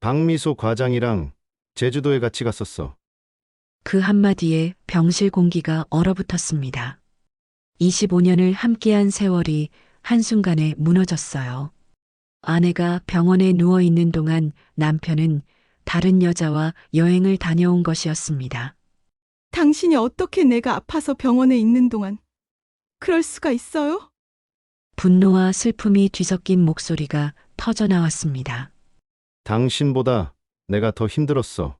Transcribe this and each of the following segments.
박미소 과장이랑 제주도에 같이 갔었어. 그 한마디에 병실 공기가 얼어붙었습니다. 25년을 함께한 세월이 한순간에 무너졌어요. 아내가 병원에 누워 있는 동안 남편은 다른 여자와 여행을 다녀온 것이었습니다. 당신이 어떻게 내가 아파서 병원에 있는 동안 그럴 수가 있어요? 분노와 슬픔이 뒤섞인 목소리가 터져나왔습니다. 당신보다 내가 더 힘들었어.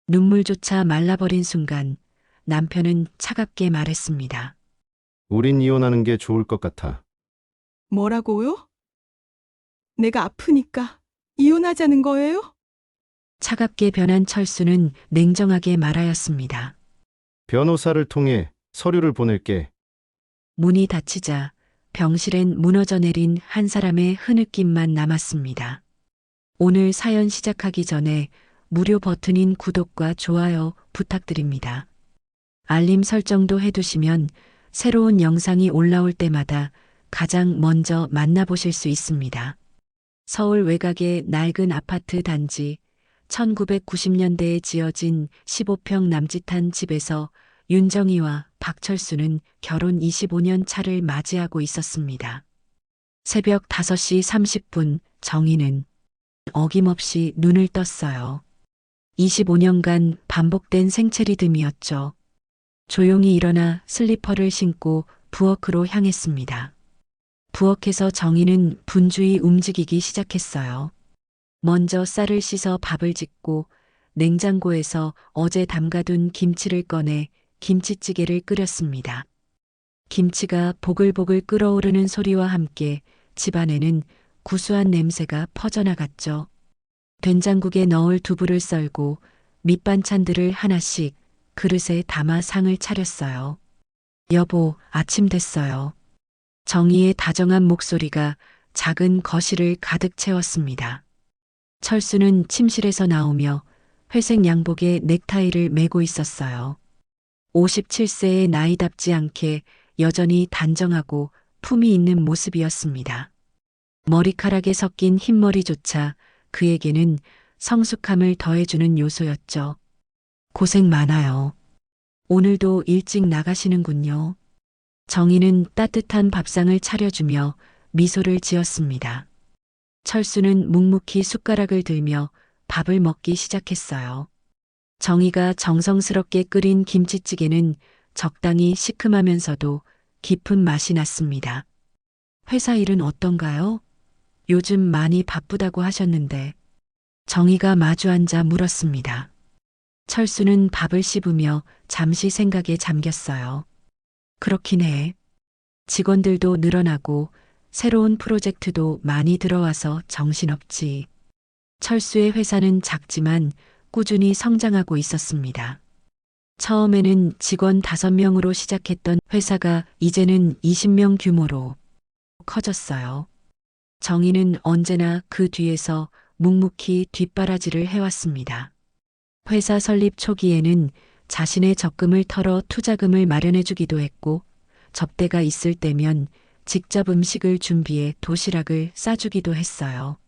눈물조차 말라버린 순간 남편은 차갑게 말했습니다. 우린 이혼하는 게 좋을 것 같아. 뭐라고요? 내가 아프니까 이혼하자는 거예요? 차갑게 변한 철수는 냉정하게 말하였습니다. 변호사를 통해 서류를 보낼게. 문이 닫히자 병실엔 무너져 내린 한 사람의 흐느낌만 남았습니다. 오늘 사연 시작하기 전에 무료 버튼인 구독과 좋아요 부탁드립니다. 알림 설정도 해두시면 새로운 영상이 올라올 때마다 가장 먼저 만나보실 수 있습니다. 서울 외곽의 낡은 아파트 단지 1990년대에 지어진 15평 남짓한 집에서 윤정희와 박철수는 결혼 25년 차를 맞이하고 있었습니다. 새벽 5시 30분 정희는 어김없이 눈을 떴어요. 25년간 반복된 생체 리듬이었죠. 조용히 일어나 슬리퍼를 신고 부엌으로 향했습니다. 부엌에서 정희는 분주히 움직이기 시작했어요. 먼저 쌀을 씻어 밥을 짓고 냉장고에서 어제 담가둔 김치를 꺼내 김치찌개를 끓였습니다. 김치가 보글보글 끓어오르는 소리와 함께 집안에는 구수한 냄새가 퍼져나갔죠. 된장국에 넣을 두부를 썰고 밑반찬들을 하나씩 그릇에 담아 상을 차렸어요. 여보, 아침 됐어요. 정희의 다정한 목소리가 작은 거실을 가득 채웠습니다. 철수는 침실에서 나오며 회색 양복에 넥타이를 매고 있었어요. 57세의 나이답지 않게 여전히 단정하고 품이 있는 모습이었습니다. 머리카락에 섞인 흰머리조차 그에게는 성숙함을 더해주는 요소였죠. 고생 많아요. 오늘도 일찍 나가시는군요. 정희는 따뜻한 밥상을 차려주며 미소를 지었습니다. 철수는 묵묵히 숟가락을 들며 밥을 먹기 시작했어요. 정희가 정성스럽게 끓인 김치찌개는 적당히 시큼하면서도 깊은 맛이 났습니다. 회사 일은 어떤가요? 요즘 많이 바쁘다고 하셨는데. 정희가 마주 앉아 물었습니다. 철수는 밥을 씹으며 잠시 생각에 잠겼어요. 그렇긴 해. 직원들도 늘어나고 새로운 프로젝트도 많이 들어와서 정신없지. 철수의 회사는 작지만 꾸준히 성장하고 있었습니다. 처음에는 직원 5명으로 시작했던 회사가 이제는 20명 규모로 커졌어요. 정희는 언제나 그 뒤에서 묵묵히 뒷바라지를 해왔습니다. 회사 설립 초기에는 자신의 적금을 털어 투자금을 마련해주기도 했고, 접대가 있을 때면 직접 음식을 준비해 도시락을 싸주기도 했어요.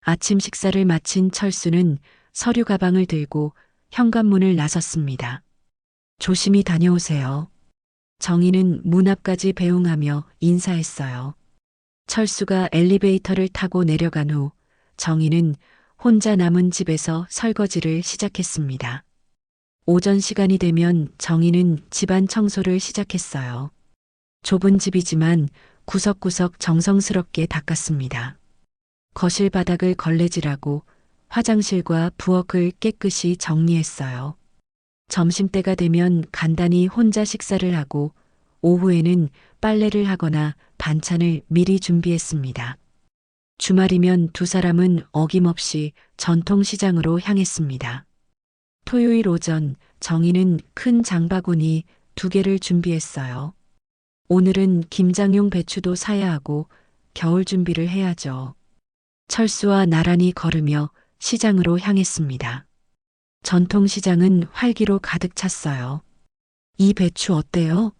아침 식사를 마친 철수는 서류 가방을 들고 현관문을 나섰습니다. 조심히 다녀오세요. 정희는 문 앞까지 배웅하며 인사했어요. 철수가 엘리베이터를 타고 내려간 후 정희는 혼자 남은 집에서 설거지를 시작했습니다. 오전 시간이 되면 정희는 집안 청소를 시작했어요. 좁은 집이지만 구석구석 정성스럽게 닦았습니다. 거실 바닥을 걸레질하고 화장실과 부엌을 깨끗이 정리했어요. 점심때가 되면 간단히 혼자 식사를 하고 오후에는 빨래를 하거나 반찬을 미리 준비했습니다. 주말이면 두 사람은 어김없이 전통시장으로 향했습니다. 토요일 오전 정희는 큰 장바구니 2개를 준비했어요. 오늘은 김장용 배추도 사야 하고 겨울 준비를 해야죠. 철수와 나란히 걸으며 시장으로 향했습니다. 전통시장은 활기로 가득 찼어요. 이 배추 어때요?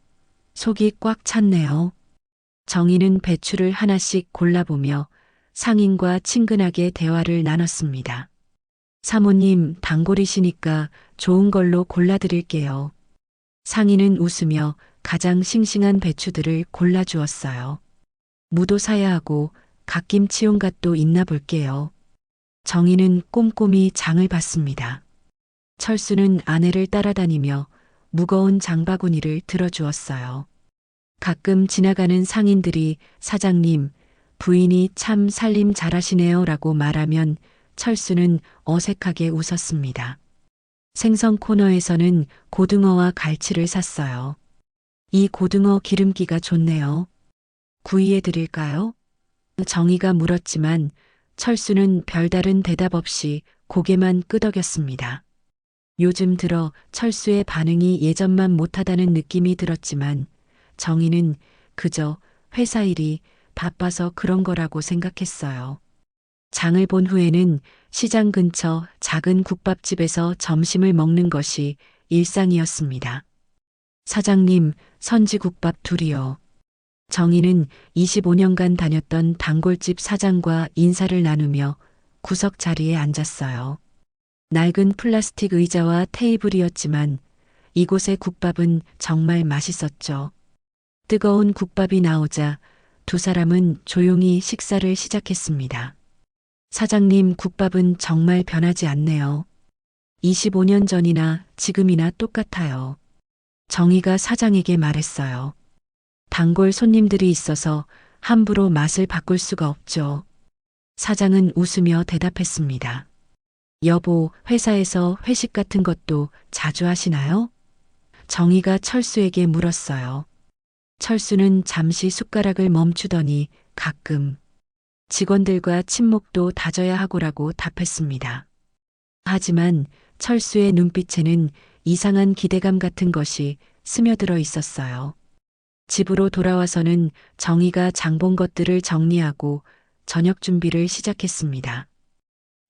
속이 꽉 찼네요. 정희는 배추를 하나씩 골라보며 상인과 친근하게 대화를 나눴습니다. 사모님, 단골이시니까 좋은 걸로 골라드릴게요. 상인은 웃으며 가장 싱싱한 배추들을 골라주었어요. 무도 사야 하고 갓김치 온갓도 있나 볼게요. 정희는 꼼꼼히 장을 봤습니다. 철수는 아내를 따라다니며 무거운 장바구니를 들어주었어요. 가끔 지나가는 상인들이 사장님, 부인이 참 살림 잘하시네요 라고 말하면 철수는 어색하게 웃었습니다. 생선 코너에서는 고등어와 갈치를 샀어요. 이 고등어 기름기가 좋네요. 구이해 드릴까요? 정희가 물었지만 철수는 별다른 대답 없이 고개만 끄덕였습니다. 요즘 들어 철수의 반응이 예전만 못하다는 느낌이 들었지만 정희는 그저 회사 일이 바빠서 그런 거라고 생각했어요. 장을 본 후에는 시장 근처 작은 국밥집에서 점심을 먹는 것이 일상이었습니다. 사장님, 선지국밥 둘이요. 정희는 25년간 다녔던 단골집 사장과 인사를 나누며 구석 자리에 앉았어요. 낡은 플라스틱 의자와 테이블이었지만 이곳의 국밥은 정말 맛있었죠. 뜨거운 국밥이 나오자 두 사람은 조용히 식사를 시작했습니다. 사장님, 국밥은 정말 변하지 않네요. 25년 전이나 지금이나 똑같아요. 정희가 사장에게 말했어요. 단골 손님들이 있어서 함부로 맛을 바꿀 수가 없죠. 사장은 웃으며 대답했습니다. 여보, 회사에서 회식 같은 것도 자주 하시나요? 정희가 철수에게 물었어요. 철수는 잠시 숟가락을 멈추더니 가끔 직원들과 친목도 다져야 하고라고 답했습니다. 하지만 철수의 눈빛에는 이상한 기대감 같은 것이 스며들어 있었어요. 집으로 돌아와서는 정희가 장본 것들을 정리하고 저녁 준비를 시작했습니다.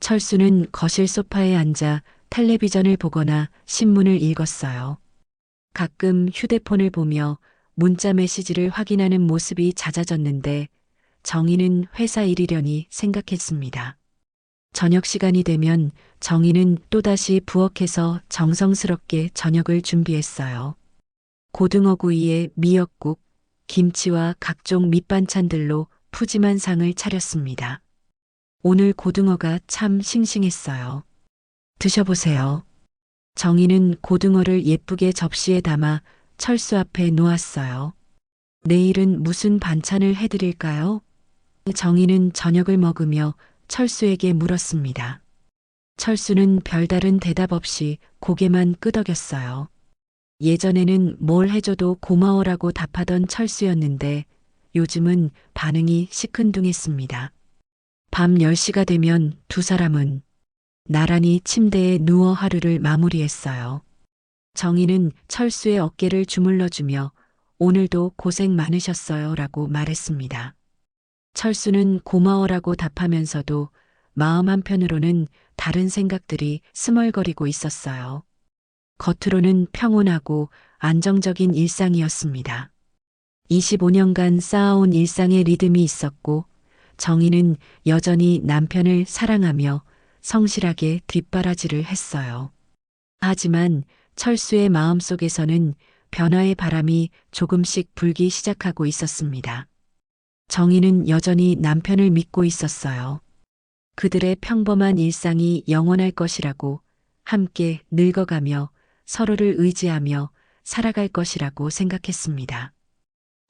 철수는 거실 소파에 앉아 텔레비전을 보거나 신문을 읽었어요. 가끔 휴대폰을 보며 문자 메시지를 확인하는 모습이 잦아졌는데 정희는 회사 일이려니 생각했습니다. 저녁 시간이 되면 정희는 또다시 부엌에서 정성스럽게 저녁을 준비했어요. 고등어구이에 미역국, 김치와 각종 밑반찬들로 푸짐한 상을 차렸습니다. 오늘 고등어가 참 싱싱했어요. 드셔보세요. 정희는 고등어를 예쁘게 접시에 담아 철수 앞에 놓았어요. 내일은 무슨 반찬을 해드릴까요? 정희는 저녁을 먹으며 철수에게 물었습니다. 철수는 별다른 대답 없이 고개만 끄덕였어요. 예전에는 뭘 해줘도 고마워라고 답하던 철수였는데 요즘은 반응이 시큰둥했습니다. 밤 10시가 되면 두 사람은 나란히 침대에 누워 하루를 마무리했어요. 정희는 철수의 어깨를 주물러주며 오늘도 고생 많으셨어요 라고 말했습니다. 철수는 고마워라고 답하면서도 마음 한편으로는 다른 생각들이 스멀거리고 있었어요. 겉으로는 평온하고 안정적인 일상이었습니다. 25년간 쌓아온 일상의 리듬이 있었고 정희는 여전히 남편을 사랑하며 성실하게 뒷바라지를 했어요. 하지만 철수의 마음속에서는 변화의 바람이 조금씩 불기 시작하고 있었습니다. 정희는 여전히 남편을 믿고 있었어요. 그들의 평범한 일상이 영원할 것이라고, 함께 늙어가며 서로를 의지하며 살아갈 것이라고 생각했습니다.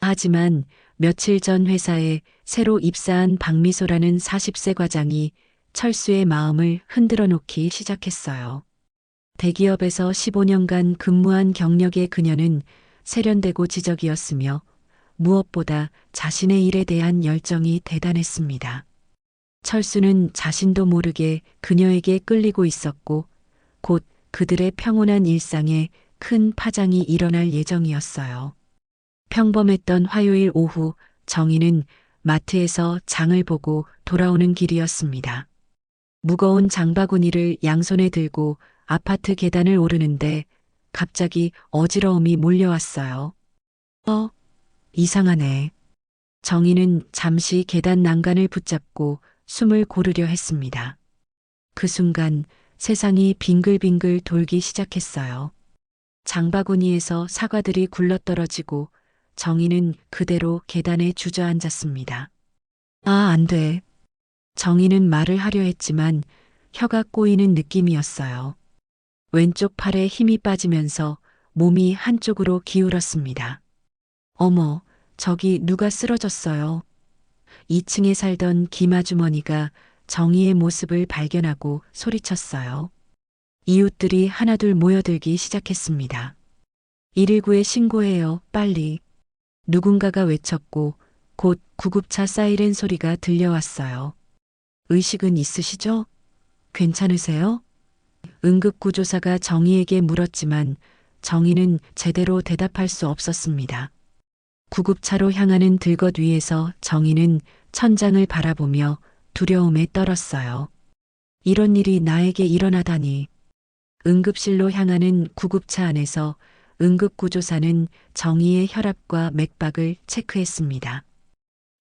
하지만 며칠 전 회사에 새로 입사한 박미소라는 40세 과장이 철수의 마음을 흔들어 놓기 시작했어요. 대기업에서 15년간 근무한 경력의 그녀는 세련되고 지적이었으며 무엇보다 자신의 일에 대한 열정이 대단했습니다. 철수는 자신도 모르게 그녀에게 끌리고 있었고 곧 그들의 평온한 일상에 큰 파장이 일어날 예정이었어요. 평범했던 화요일 오후 정희는 마트에서 장을 보고 돌아오는 길이었습니다. 무거운 장바구니를 양손에 들고 아파트 계단을 오르는데 갑자기 어지러움이 몰려왔어요. 이상하네. 정희는 잠시 계단 난간을 붙잡고 숨을 고르려 했습니다. 그 순간 세상이 빙글빙글 돌기 시작했어요. 장바구니에서 사과들이 굴러떨어지고 정희는 그대로 계단에 주저앉았습니다. 아, 안 돼. 정희는 말을 하려 했지만 혀가 꼬이는 느낌이었어요. 왼쪽 팔에 힘이 빠지면서 몸이 한쪽으로 기울었습니다. 어머, 저기 누가 쓰러졌어요. 2층에 살던 김아주머니가 정희의 모습을 발견하고 소리쳤어요. 이웃들이 하나둘 모여들기 시작했습니다. 119에 신고해요, 빨리. 누군가가 외쳤고 곧 구급차 사이렌 소리가 들려왔어요. 의식은 있으시죠? 괜찮으세요? 응급구조사가 정희에게 물었지만 정희는 제대로 대답할 수 없었습니다. 구급차로 향하는 들것 위에서 정희는 천장을 바라보며 두려움에 떨었어요. 이런 일이 나에게 일어나다니. 응급실로 향하는 구급차 안에서 응급구조사는 정희의 혈압과 맥박을 체크했습니다.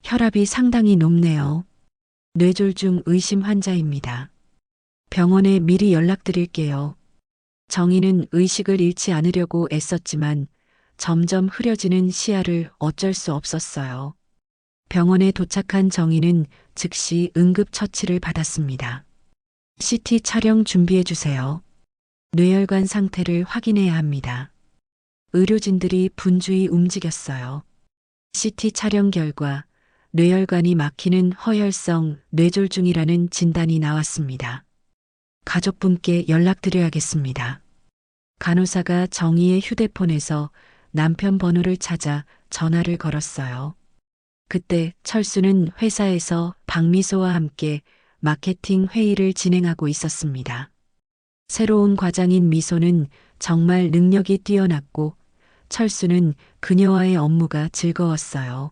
혈압이 상당히 높네요. 뇌졸중 의심 환자입니다. 병원에 미리 연락드릴게요. 정희는 의식을 잃지 않으려고 애썼지만 점점 흐려지는 시야를 어쩔 수 없었어요. 병원에 도착한 정희는 즉시 응급처치를 받았습니다. CT 촬영 준비해 주세요. 뇌혈관 상태를 확인해야 합니다. 의료진들이 분주히 움직였어요. CT 촬영 결과 뇌혈관이 막히는 허혈성 뇌졸중이라는 진단이 나왔습니다. 가족분께 연락드려야겠습니다. 간호사가 정희의 휴대폰에서 남편 번호를 찾아 전화를 걸었어요. 그때 철수는 회사에서 박미소와 함께 마케팅 회의를 진행하고 있었습니다. 새로운 과장인 미소는 정말 능력이 뛰어났고 철수는 그녀와의 업무가 즐거웠어요.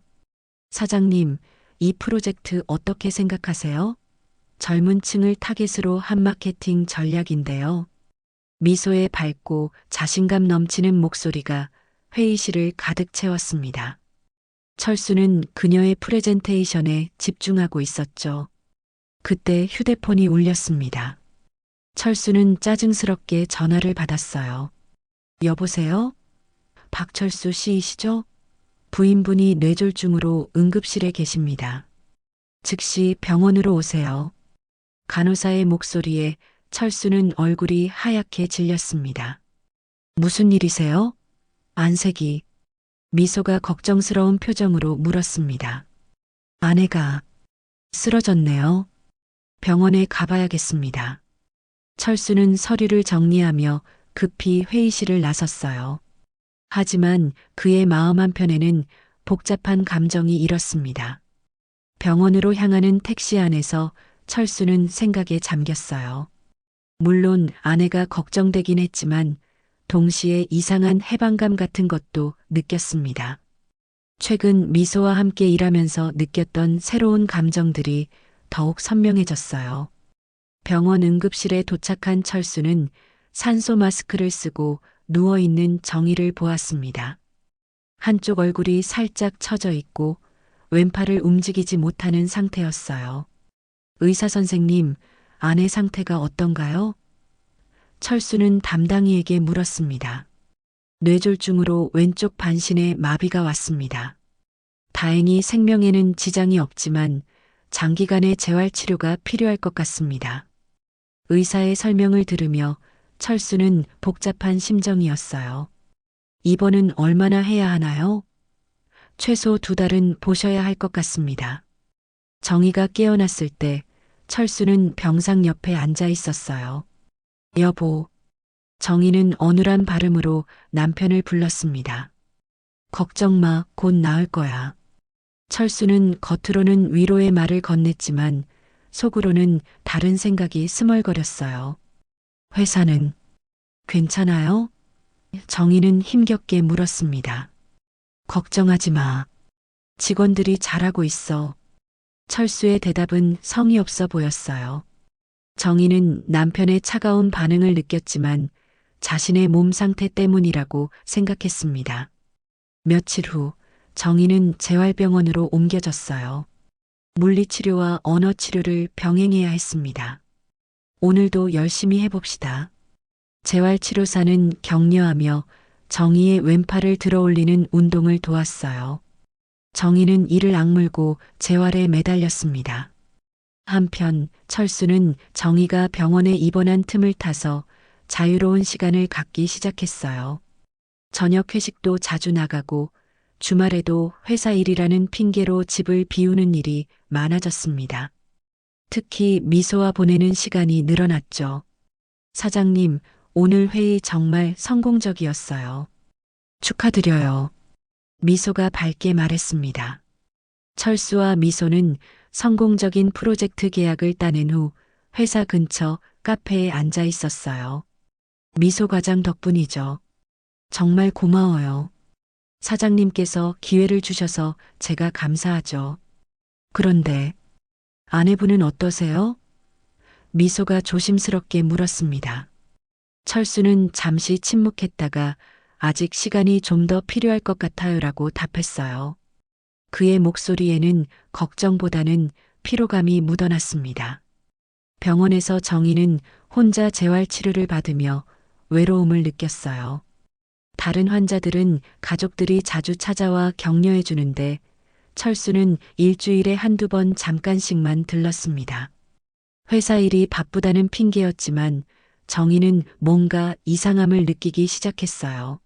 사장님, 이 프로젝트 어떻게 생각하세요? 젊은 층을 타겟으로 한 마케팅 전략인데요. 미소의 밝고 자신감 넘치는 목소리가 회의실을 가득 채웠습니다. 철수는 그녀의 프레젠테이션에 집중하고 있었죠. 그때 휴대폰이 울렸습니다. 철수는 짜증스럽게 전화를 받았어요. 여보세요? 박철수 씨이시죠? 부인분이 뇌졸중으로 응급실에 계십니다. 즉시 병원으로 오세요. 간호사의 목소리에 철수는 얼굴이 하얗게 질렸습니다. 무슨 일이세요? 안색이. 미소가 걱정스러운 표정으로 물었습니다. 아내가 쓰러졌네요. 병원에 가봐야겠습니다. 철수는 서류를 정리하며 급히 회의실을 나섰어요. 하지만 그의 마음 한편에는 복잡한 감정이 일었습니다. 병원으로 향하는 택시 안에서 철수는 생각에 잠겼어요. 물론 아내가 걱정되긴 했지만 동시에 이상한 해방감 같은 것도 느꼈습니다. 최근 미소와 함께 일하면서 느꼈던 새로운 감정들이 더욱 선명해졌어요. 병원 응급실에 도착한 철수는 산소 마스크를 쓰고 누워있는 정희를 보았습니다. 한쪽 얼굴이 살짝 처져 있고 왼팔을 움직이지 못하는 상태였어요. 의사 선생님, 아내 상태가 어떤가요? 철수는 담당이에게 물었습니다. 뇌졸중으로 왼쪽 반신에 마비가 왔습니다. 다행히 생명에는 지장이 없지만 장기간의 재활치료가 필요할 것 같습니다. 의사의 설명을 들으며 철수는 복잡한 심정이었어요. 입원은 얼마나 해야 하나요? 최소 2달은 보셔야 할 것 같습니다. 정희가 깨어났을 때 철수는 병상 옆에 앉아 있었어요. 여보. 정희는 어눌한 발음으로 남편을 불렀습니다. 걱정 마, 곧 나을 거야. 철수는 겉으로는 위로의 말을 건넸지만 속으로는 다른 생각이 스멀거렸어요. 회사는 괜찮아요? 정희는 힘겹게 물었습니다. 걱정하지 마. 직원들이 잘하고 있어. 철수의 대답은 성의 없어 보였어요. 정희는 남편의 차가운 반응을 느꼈지만 자신의 몸 상태 때문이라고 생각했습니다. 며칠 후 정희는 재활병원으로 옮겨졌어요. 물리치료와 언어치료를 병행해야 했습니다. 오늘도 열심히 해봅시다. 재활치료사는 격려하며 정희의 왼팔을 들어올리는 운동을 도왔어요. 정희는 이를 악물고 재활에 매달렸습니다. 한편 철수는 정희가 병원에 입원한 틈을 타서 자유로운 시간을 갖기 시작했어요. 저녁 회식도 자주 나가고 주말에도 회사 일이라는 핑계로 집을 비우는 일이 많아졌습니다. 특히 미소와 보내는 시간이 늘어났죠. 사장님, 오늘 회의 정말 성공적이었어요. 축하드려요. 미소가 밝게 말했습니다. 철수와 미소는 성공적인 프로젝트 계약을 따낸 후 회사 근처 카페에 앉아 있었어요. 미소 과장 덕분이죠. 정말 고마워요. 사장님께서 기회를 주셔서 제가 감사하죠. 그런데 아내분은 어떠세요? 미소가 조심스럽게 물었습니다. 철수는 잠시 침묵했다가 아직 시간이 좀 더 필요할 것 같아요라고 답했어요. 그의 목소리에는 걱정보다는 피로감이 묻어났습니다. 병원에서 정희는 혼자 재활치료를 받으며 외로움을 느꼈어요. 다른 환자들은 가족들이 자주 찾아와 격려해 주는데 철수는 일주일에 한두 번 잠깐씩만 들렀습니다. 회사 일이 바쁘다는 핑계였지만 정희는 뭔가 이상함을 느끼기 시작했어요.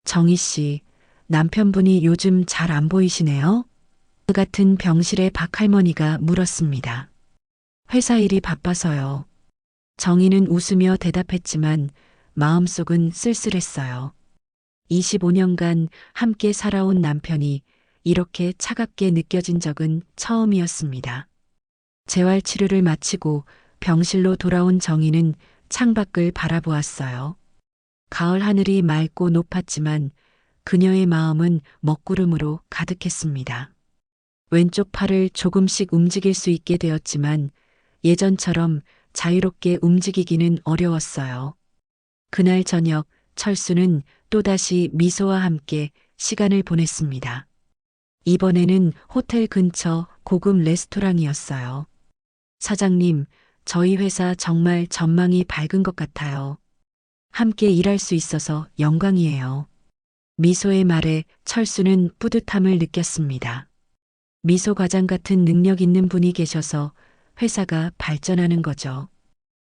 정희 씨, 남편분이 요즘 잘 안 보이시네요? 그 같은 병실의 박할머니가 물었습니다. 회사 일이 바빠서요. 정희는 웃으며 대답했지만 마음속은 쓸쓸했어요. 25년간 함께 살아온 남편이 이렇게 차갑게 느껴진 적은 처음이었습니다. 재활치료를 마치고 병실로 돌아온 정희는 창밖을 바라보았어요. 가을 하늘이 맑고 높았지만 그녀의 마음은 먹구름으로 가득했습니다. 왼쪽 팔을 조금씩 움직일 수 있게 되었지만 예전처럼 자유롭게 움직이기는 어려웠어요. 그날 저녁 철수는 또다시 미소와 함께 시간을 보냈습니다. 이번에는 호텔 근처 고급 레스토랑이었어요. 사장님, 저희 회사 정말 전망이 밝은 것 같아요. 함께 일할 수 있어서 영광이에요. 미소의 말에 철수는 뿌듯함을 느꼈습니다. 미소 과장 같은 능력 있는 분이 계셔서 회사가 발전하는 거죠.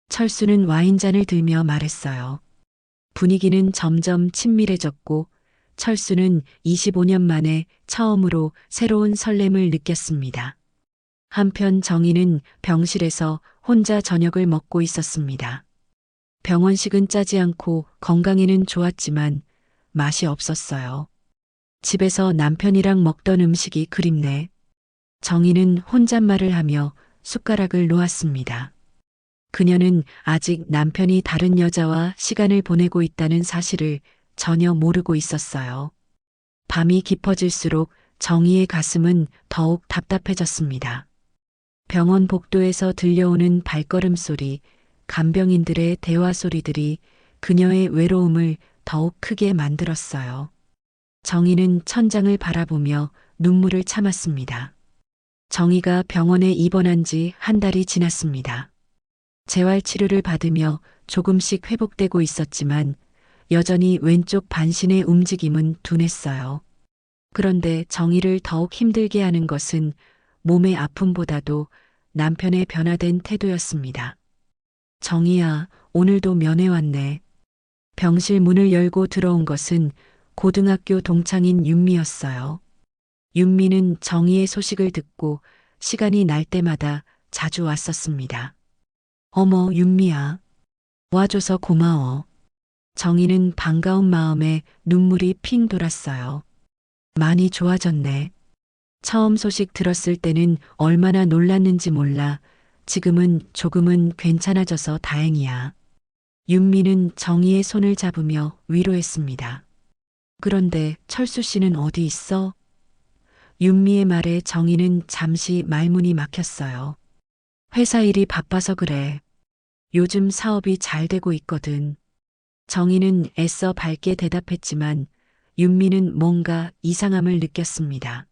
철수는 와인잔을 들며 말했어요. 분위기는 점점 친밀해졌고 철수는 25년 만에 처음으로 새로운 설렘을 느꼈습니다. 한편 정희는 병실에서 혼자 저녁을 먹고 있었습니다. 병원식은 짜지 않고 건강에는 좋았지만 맛이 없었어요. 집에서 남편이랑 먹던 음식이 그립네. 정희는 혼잣말을 하며 숟가락을 놓았습니다. 그녀는 아직 남편이 다른 여자와 시간을 보내고 있다는 사실을 전혀 모르고 있었어요. 밤이 깊어질수록 정희의 가슴은 더욱 답답해졌습니다. 병원 복도에서 들려오는 발걸음 소리, 간병인들의 대화 소리들이 그녀의 외로움을 더욱 크게 만들었어요. 정희는 천장을 바라보며 눈물을 참았습니다. 정희가 병원에 입원한 지 한 달이 지났습니다. 재활치료를 받으며 조금씩 회복되고 있었지만 여전히 왼쪽 반신의 움직임은 둔했어요. 그런데 정희를 더욱 힘들게 하는 것은 몸의 아픔보다도 남편의 변화된 태도였습니다. 정희야, 오늘도 면회 왔네. 병실 문을 열고 들어온 것은 고등학교 동창인 윤미였어요. 윤미는 정희의 소식을 듣고 시간이 날 때마다 자주 왔었습니다. 어머, 윤미야. 와줘서 고마워. 정희는 반가운 마음에 눈물이 핑 돌았어요. 많이 좋아졌네. 처음 소식 들었을 때는 얼마나 놀랐는지 몰라. 지금은 조금은 괜찮아져서 다행이야. 윤미는 정희의 손을 잡으며 위로했습니다. 그런데 철수 씨는 어디 있어? 윤미의 말에 정희는 잠시 말문이 막혔어요. 회사 일이 바빠서 그래. 요즘 사업이 잘 되고 있거든. 정희는 애써 밝게 대답했지만 윤미는 뭔가 이상함을 느꼈습니다.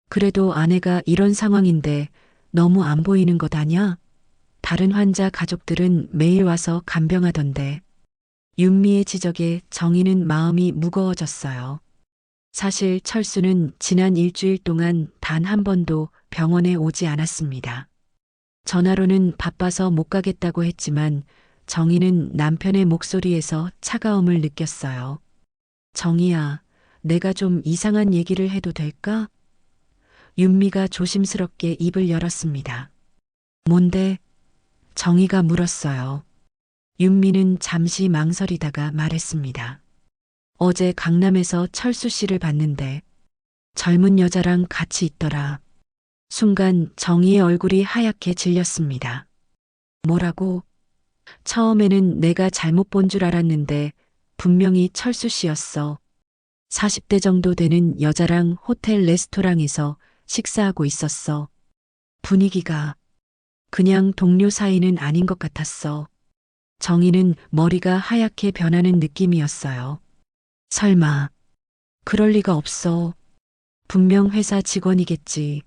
그래도 아내가 이런 상황인데 너무 안 보이는 것 아냐? 다른 환자 가족들은 매일 와서 간병하던데 윤미의 지적에 정희는 마음이 무거워졌어요. 사실 철수는 지난 일주일 동안 단 한 번도 병원에 오지 않았습니다. 전화로는 바빠서 못 가겠다고 했지만 정희는 남편의 목소리에서 차가움을 느꼈어요. 정희야, 내가 좀 이상한 얘기를 해도 될까? 윤미가 조심스럽게 입을 열었습니다. 뭔데? 정희가 물었어요. 윤미는 잠시 망설이다가 말했습니다. 어제 강남에서 철수 씨를 봤는데 젊은 여자랑 같이 있더라. 순간 정희의 얼굴이 하얗게 질렸습니다. 뭐라고? 처음에는 내가 잘못 본 줄 알았는데 분명히 철수 씨였어. 40대 정도 되는 여자랑 호텔 레스토랑에서 식사하고 있었어. 분위기가 그냥 동료 사이는 아닌 것 같았어. 정희는 머리가 하얗게 변하는 느낌이었어요. 설마, 그럴 리가 없어. 분명 회사 직원이겠지.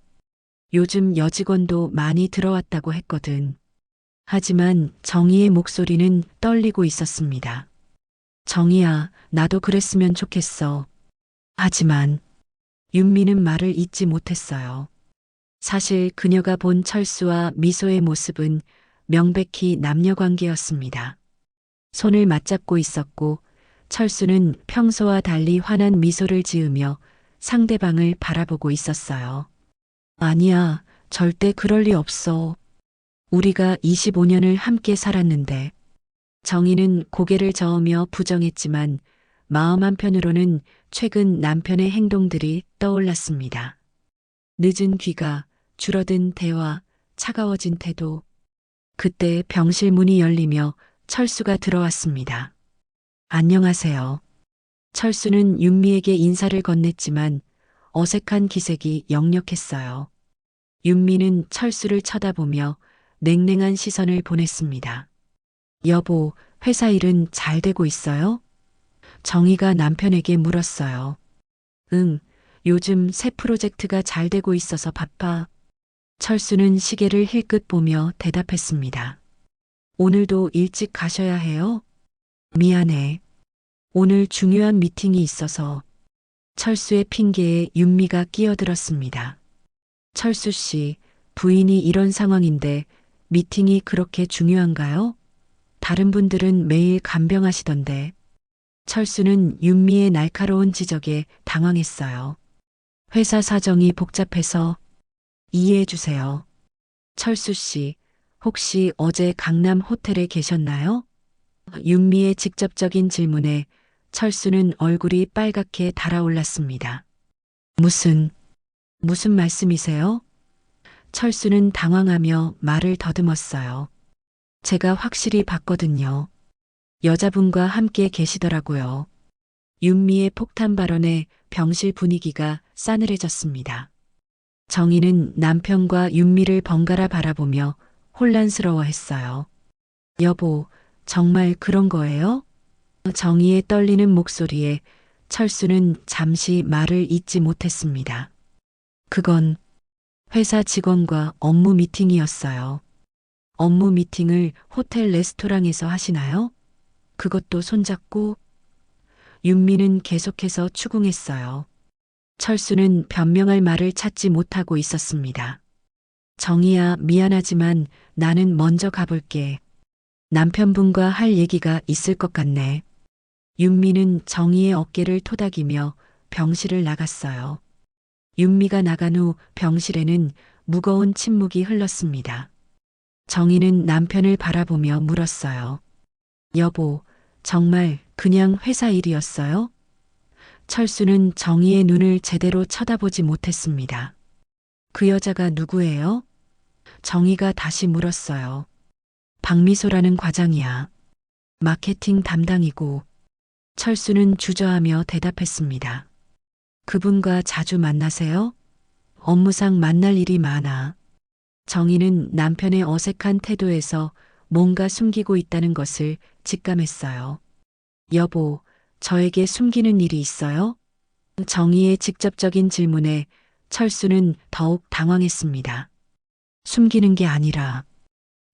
요즘 여직원도 많이 들어왔다고 했거든. 하지만 정희의 목소리는 떨리고 있었습니다. 정희야, 나도 그랬으면 좋겠어. 하지만 윤미는 말을 잇지 못했어요. 사실 그녀가 본 철수와 미소의 모습은 명백히 남녀 관계였습니다. 손을 맞잡고 있었고 철수는 평소와 달리 환한 미소를 지으며 상대방을 바라보고 있었어요. 아니야, 절대 그럴 리 없어. 우리가 25년을 함께 살았는데. 정희는 고개를 저으며 부정했지만 마음 한편으로는 최근 남편의 행동들이 떠올랐습니다. 늦은 귀가, 줄어든 대화, 차가워진 태도. 그때 병실 문이 열리며 철수가 들어왔습니다. 안녕하세요. 철수는 윤미에게 인사를 건넸지만 어색한 기색이 역력했어요. 윤미는 철수를 쳐다보며 냉랭한 시선을 보냈습니다. 여보, 회사 일은 잘 되고 있어요? 정희가 남편에게 물었어요. 응, 요즘 새 프로젝트가 잘 되고 있어서 바빠. 철수는 시계를 힐끗 보며 대답했습니다. 오늘도 일찍 가셔야 해요? 미안해. 오늘 중요한 미팅이 있어서. 철수의 핑계에 윤미가 끼어들었습니다. 철수 씨, 부인이 이런 상황인데 미팅이 그렇게 중요한가요? 다른 분들은 매일 간병하시던데. 철수는 윤미의 날카로운 지적에 당황했어요. 회사 사정이 복잡해서 이해해 주세요. 철수 씨, 혹시 어제 강남 호텔에 계셨나요? 윤미의 직접적인 질문에 철수는 얼굴이 빨갛게 달아올랐습니다. 무슨 말씀이세요? 철수는 당황하며 말을 더듬었어요. 제가 확실히 봤거든요. 여자분과 함께 계시더라고요. 윤미의 폭탄 발언에 병실 분위기가 싸늘해졌습니다. 정희는 남편과 윤미를 번갈아 바라보며 혼란스러워했어요. 여보, 정말 그런 거예요? 정희의 떨리는 목소리에 철수는 잠시 말을 잇지 못했습니다. 그건 회사 직원과 업무 미팅이었어요. 업무 미팅을 호텔 레스토랑에서 하시나요? 그것도 손잡고? 윤미는 계속해서 추궁했어요. 철수는 변명할 말을 찾지 못하고 있었습니다. 정희야, 미안하지만 나는 먼저 가볼게. 남편분과 할 얘기가 있을 것 같네. 윤미는 정희의 어깨를 토닥이며 병실을 나갔어요. 윤미가 나간 후 병실에는 무거운 침묵이 흘렀습니다. 정희는 남편을 바라보며 물었어요. 여보, 정말 그냥 회사 일이었어요? 철수는 정희의 눈을 제대로 쳐다보지 못했습니다. 그 여자가 누구예요? 정희가 다시 물었어요. 박미소라는 과장이야. 마케팅 담당이고. 철수는 주저하며 대답했습니다. 그분과 자주 만나세요? 업무상 만날 일이 많아. 정희는 남편의 어색한 태도에서 뭔가 숨기고 있다는 것을 직감했어요. 여보, 저에게 숨기는 일이 있어요? 정희의 직접적인 질문에 철수는 더욱 당황했습니다. 숨기는 게 아니라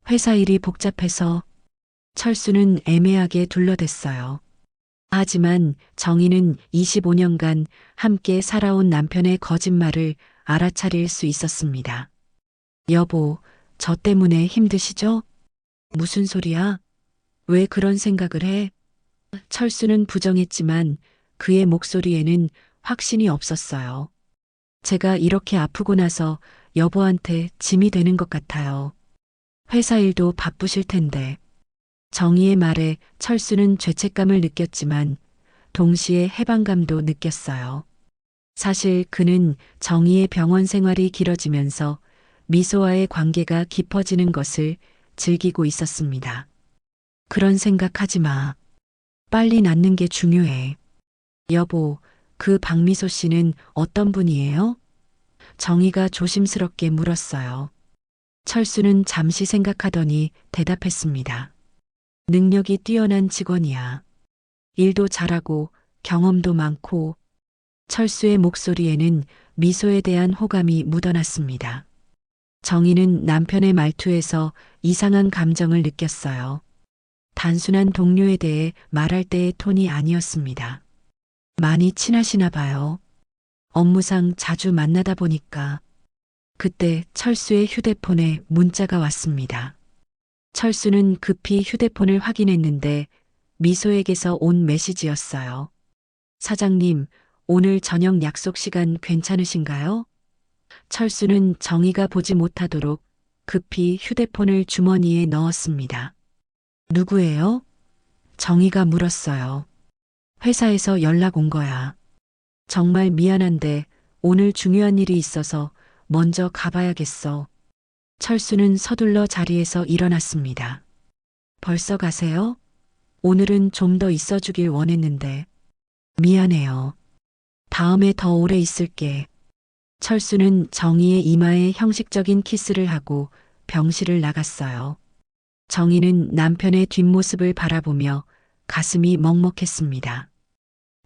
회사 일이 복잡해서 철수는 애매하게 둘러댔어요. 하지만 정희는 25년간 함께 살아온 남편의 거짓말을 알아차릴 수 있었습니다. 여보, 저 때문에 힘드시죠? 무슨 소리야? 왜 그런 생각을 해? 철수는 부정했지만 그의 목소리에는 확신이 없었어요. 제가 이렇게 아프고 나서 여보한테 짐이 되는 것 같아요. 회사 일도 바쁘실 텐데. 정희의 말에 철수는 죄책감을 느꼈지만 동시에 해방감도 느꼈어요. 사실 그는 정희의 병원 생활이 길어지면서 미소와의 관계가 깊어지는 것을 즐기고 있었습니다. 그런 생각하지 마. 빨리 낫는 게 중요해. 여보, 그 박미소 씨는 어떤 분이에요? 정희가 조심스럽게 물었어요. 철수는 잠시 생각하더니 대답했습니다. 능력이 뛰어난 직원이야. 일도 잘하고 경험도 많고. 철수의 목소리에는 미소에 대한 호감이 묻어났습니다. 정희는 남편의 말투에서 이상한 감정을 느꼈어요. 단순한 동료에 대해 말할 때의 톤이 아니었습니다. 많이 친하시나 봐요. 업무상 자주 만나다 보니까. 그때 철수의 휴대폰에 문자가 왔습니다. 철수는 급히 휴대폰을 확인했는데 미소에게서 온 메시지였어요. 사장님, 오늘 저녁 약속 시간 괜찮으신가요? 철수는 정희가 보지 못하도록 급히 휴대폰을 주머니에 넣었습니다. 누구예요? 정희가 물었어요. 회사에서 연락 온 거야. 정말 미안한데 오늘 중요한 일이 있어서 먼저 가봐야겠어. 철수는 서둘러 자리에서 일어났습니다. 벌써 가세요? 오늘은 좀 더 있어주길 원했는데. 미안해요. 다음에 더 오래 있을게. 철수는 정희의 이마에 형식적인 키스를 하고 병실을 나갔어요. 정희는 남편의 뒷모습을 바라보며 가슴이 먹먹했습니다.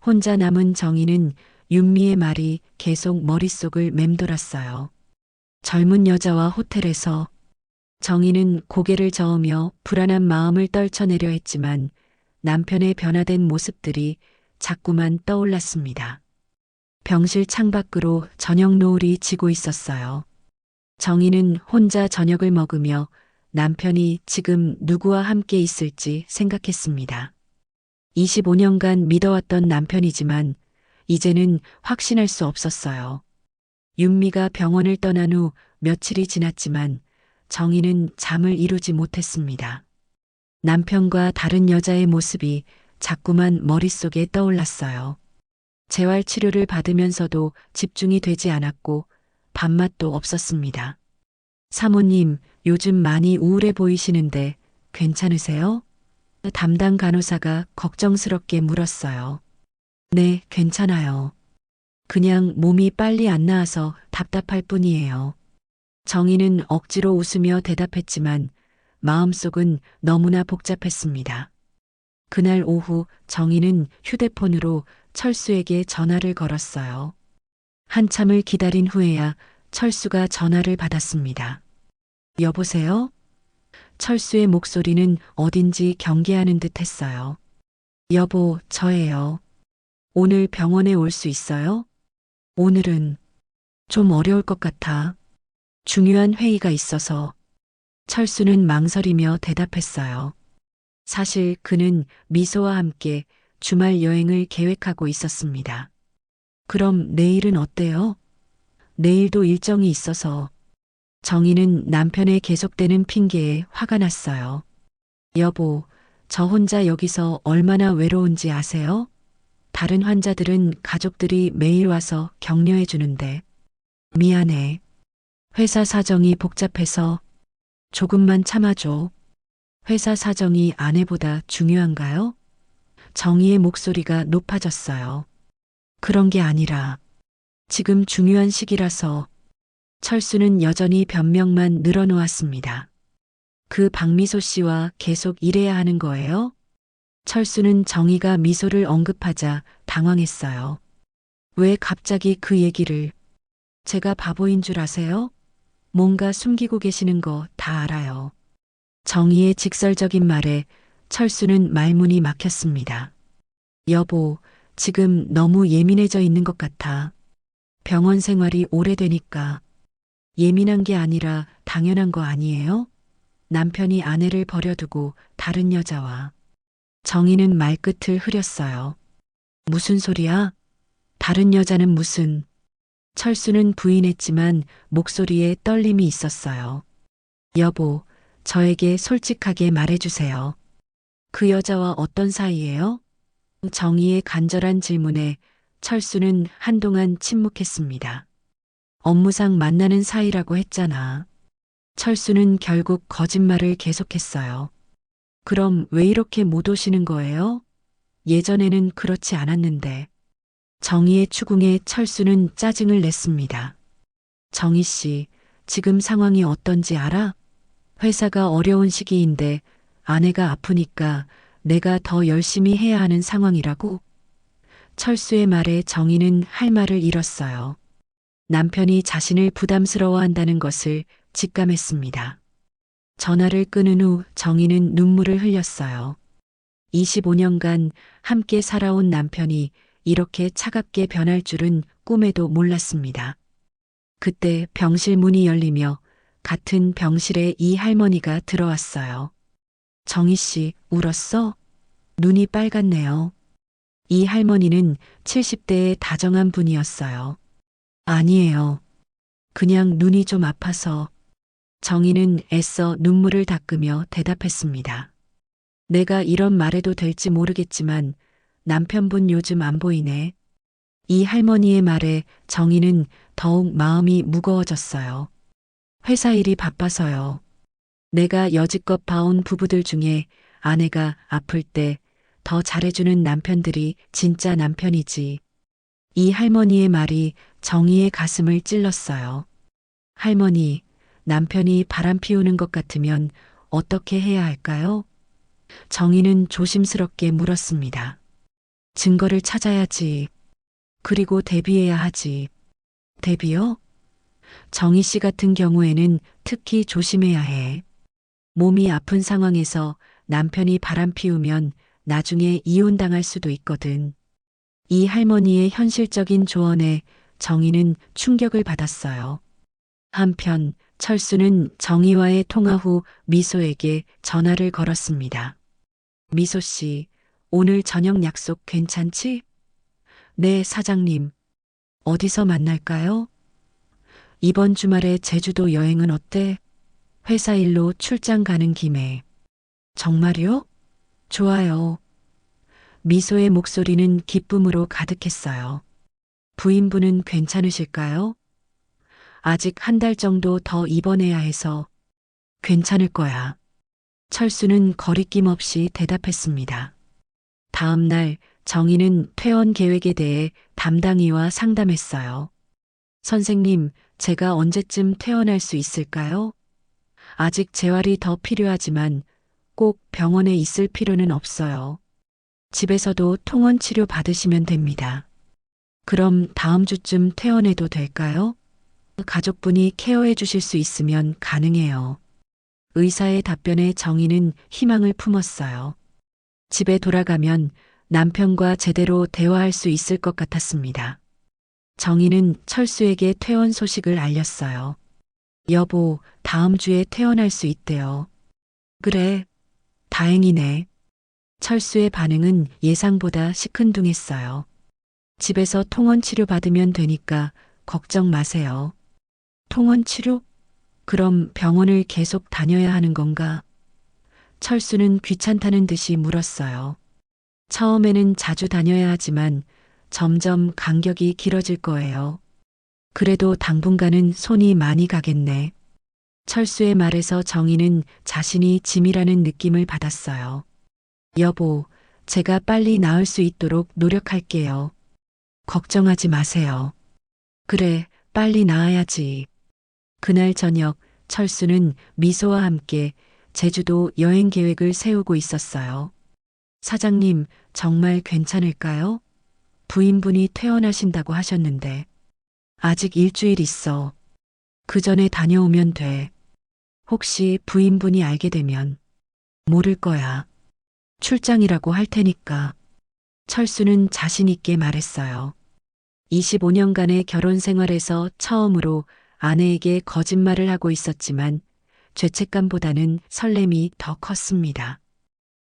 혼자 남은 정희는 윤미의 말이 계속 머릿속을 맴돌았어요. 젊은 여자와 호텔에서. 정희는 고개를 저으며 불안한 마음을 떨쳐내려 했지만 남편의 변화된 모습들이 자꾸만 떠올랐습니다. 병실 창밖으로 저녁 노을이 지고 있었어요. 정희는 혼자 저녁을 먹으며 남편이 지금 누구와 함께 있을지 생각했습니다. 25년간 믿어왔던 남편이지만 이제는 확신할 수 없었어요. 윤미가 병원을 떠난 후 며칠이 지났지만 정희는 잠을 이루지 못했습니다. 남편과 다른 여자의 모습이 자꾸만 머릿속에 떠올랐어요. 재활 치료를 받으면서도 집중이 되지 않았고 밥맛도 없었습니다. 사모님, 요즘 많이 우울해 보이시는데 괜찮으세요? 담당 간호사가 걱정스럽게 물었어요. 네, 괜찮아요. 그냥 몸이 빨리 안 나아서 답답할 뿐이에요. 정희는 억지로 웃으며 대답했지만 마음속은 너무나 복잡했습니다. 그날 오후 정희는 휴대폰으로 철수에게 전화를 걸었어요. 한참을 기다린 후에야 철수가 전화를 받았습니다. 여보세요? 철수의 목소리는 어딘지 경계하는 듯 했어요. 여보, 저예요. 오늘 병원에 올 수 있어요? 오늘은 좀 어려울 것 같아. 중요한 회의가 있어서. 철수는 망설이며 대답했어요. 사실 그는 미소와 함께 주말 여행을 계획하고 있었습니다. 그럼 내일은 어때요? 내일도 일정이 있어서. 정희는 남편의 계속되는 핑계에 화가 났어요. 여보, 저 혼자 여기서 얼마나 외로운지 아세요? 다른 환자들은 가족들이 매일 와서 격려해 주는데. 미안해. 회사 사정이 복잡해서. 조금만 참아줘. 회사 사정이 아내보다 중요한가요? 정희의 목소리가 높아졌어요. 그런 게 아니라 지금 중요한 시기라서. 철수는 여전히 변명만 늘어놓았습니다. 그 박미소 씨와 계속 일해야 하는 거예요? 철수는 정희가 미소를 언급하자 당황했어요. 왜 갑자기 그 얘기를? 제가 바보인 줄 아세요? 뭔가 숨기고 계시는 거 다 알아요. 정희의 직설적인 말에 철수는 말문이 막혔습니다. 여보, 지금 너무 예민해져 있는 것 같아. 병원 생활이 오래되니까 예민한 게 아니라 당연한 거 아니에요? 남편이 아내를 버려두고 다른 여자와. 정희는 말끝을 흐렸어요. 무슨 소리야? 다른 여자는 무슨. 철수는 부인했지만 목소리에 떨림이 있었어요. 여보, 저에게 솔직하게 말해주세요. 그 여자와 어떤 사이예요? 정희의 간절한 질문에 철수는 한동안 침묵했습니다. 업무상 만나는 사이라고 했잖아. 철수는 결국 거짓말을 계속했어요. 그럼 왜 이렇게 못 오시는 거예요? 예전에는 그렇지 않았는데. 정희의 추궁에 철수는 짜증을 냈습니다. 정희 씨, 지금 상황이 어떤지 알아? 회사가 어려운 시기인데 아내가 아프니까 내가 더 열심히 해야 하는 상황이라고? 철수의 말에 정희는 할 말을 잃었어요. 남편이 자신을 부담스러워한다는 것을 직감했습니다. 전화를 끊은 후 정희는 눈물을 흘렸어요. 25년간 함께 살아온 남편이 이렇게 차갑게 변할 줄은 꿈에도 몰랐습니다. 그때 병실 문이 열리며 같은 병실에 이 할머니가 들어왔어요. 정희 씨, 울었어? 눈이 빨갛네요. 이 할머니는 70대의 다정한 분이었어요. 아니에요. 그냥 눈이 좀 아파서. 정희는 애써 눈물을 닦으며 대답했습니다. 내가 이런 말해도 될지 모르겠지만 남편분 요즘 안 보이네. 이 할머니의 말에 정희는 더욱 마음이 무거워졌어요. 회사 일이 바빠서요. 내가 여지껏 봐온 부부들 중에 아내가 아플 때 더 잘해주는 남편들이 진짜 남편이지. 이 할머니의 말이 정희의 가슴을 찔렀어요. 할머니, 남편이 바람 피우는 것 같으면 어떻게 해야 할까요? 정희는 조심스럽게 물었습니다. 증거를 찾아야지. 그리고 대비해야 하지. 대비요? 정희 씨 같은 경우에는 특히 조심해야 해. 몸이 아픈 상황에서 남편이 바람 피우면 나중에 이혼당할 수도 있거든. 이 할머니의 현실적인 조언에 정희는 충격을 받았어요. 한편 철수는 정희와의 통화 후 미소에게 전화를 걸었습니다. 미소 씨, 오늘 저녁 약속 괜찮지? 네, 사장님. 어디서 만날까요? 이번 주말에 제주도 여행은 어때? 회사 일로 출장 가는 김에. 정말요? 좋아요. 미소의 목소리는 기쁨으로 가득했어요. 부인분은 괜찮으실까요? 아직 한 달 정도 더 입원해야 해서. 괜찮을 거야. 철수는 거리낌 없이 대답했습니다. 다음 날 정희는 퇴원 계획에 대해 담당이와 상담했어요. 선생님, 제가 언제쯤 퇴원할 수 있을까요? 아직 재활이 더 필요하지만 꼭 병원에 있을 필요는 없어요. 집에서도 통원 치료 받으시면 됩니다. 그럼 다음 주쯤 퇴원해도 될까요? 가족분이 케어해 주실 수 있으면 가능해요. 의사의 답변에 정희는 희망을 품었어요. 집에 돌아가면 남편과 제대로 대화할 수 있을 것 같았습니다. 정희는 철수에게 퇴원 소식을 알렸어요. 여보, 다음 주에 퇴원할 수 있대요. 그래, 다행이네. 철수의 반응은 예상보다 시큰둥했어요. 집에서 통원 치료 받으면 되니까 걱정 마세요. 통원 치료? 그럼 병원을 계속 다녀야 하는 건가? 철수는 귀찮다는 듯이 물었어요. 처음에는 자주 다녀야 하지만 점점 간격이 길어질 거예요. 그래도 당분간은 손이 많이 가겠네. 철수의 말에서 정희는 자신이 짐이라는 느낌을 받았어요. 여보, 제가 빨리 나을 수 있도록 노력할게요. 걱정하지 마세요. 그래, 빨리 나아야지. 그날 저녁 철수는 미소와 함께 제주도 여행 계획을 세우고 있었어요. 사장님, 정말 괜찮을까요? 부인분이 퇴원하신다고 하셨는데. 아직 일주일 있어. 그 전에 다녀오면 돼. 혹시 부인분이 알게 되면 모를 거야. 출장이라고 할 테니까. 철수는 자신있게 말했어요. 25년간의 결혼 생활에서 처음으로 아내에게 거짓말을 하고 있었지만 죄책감보다는 설렘이 더 컸습니다.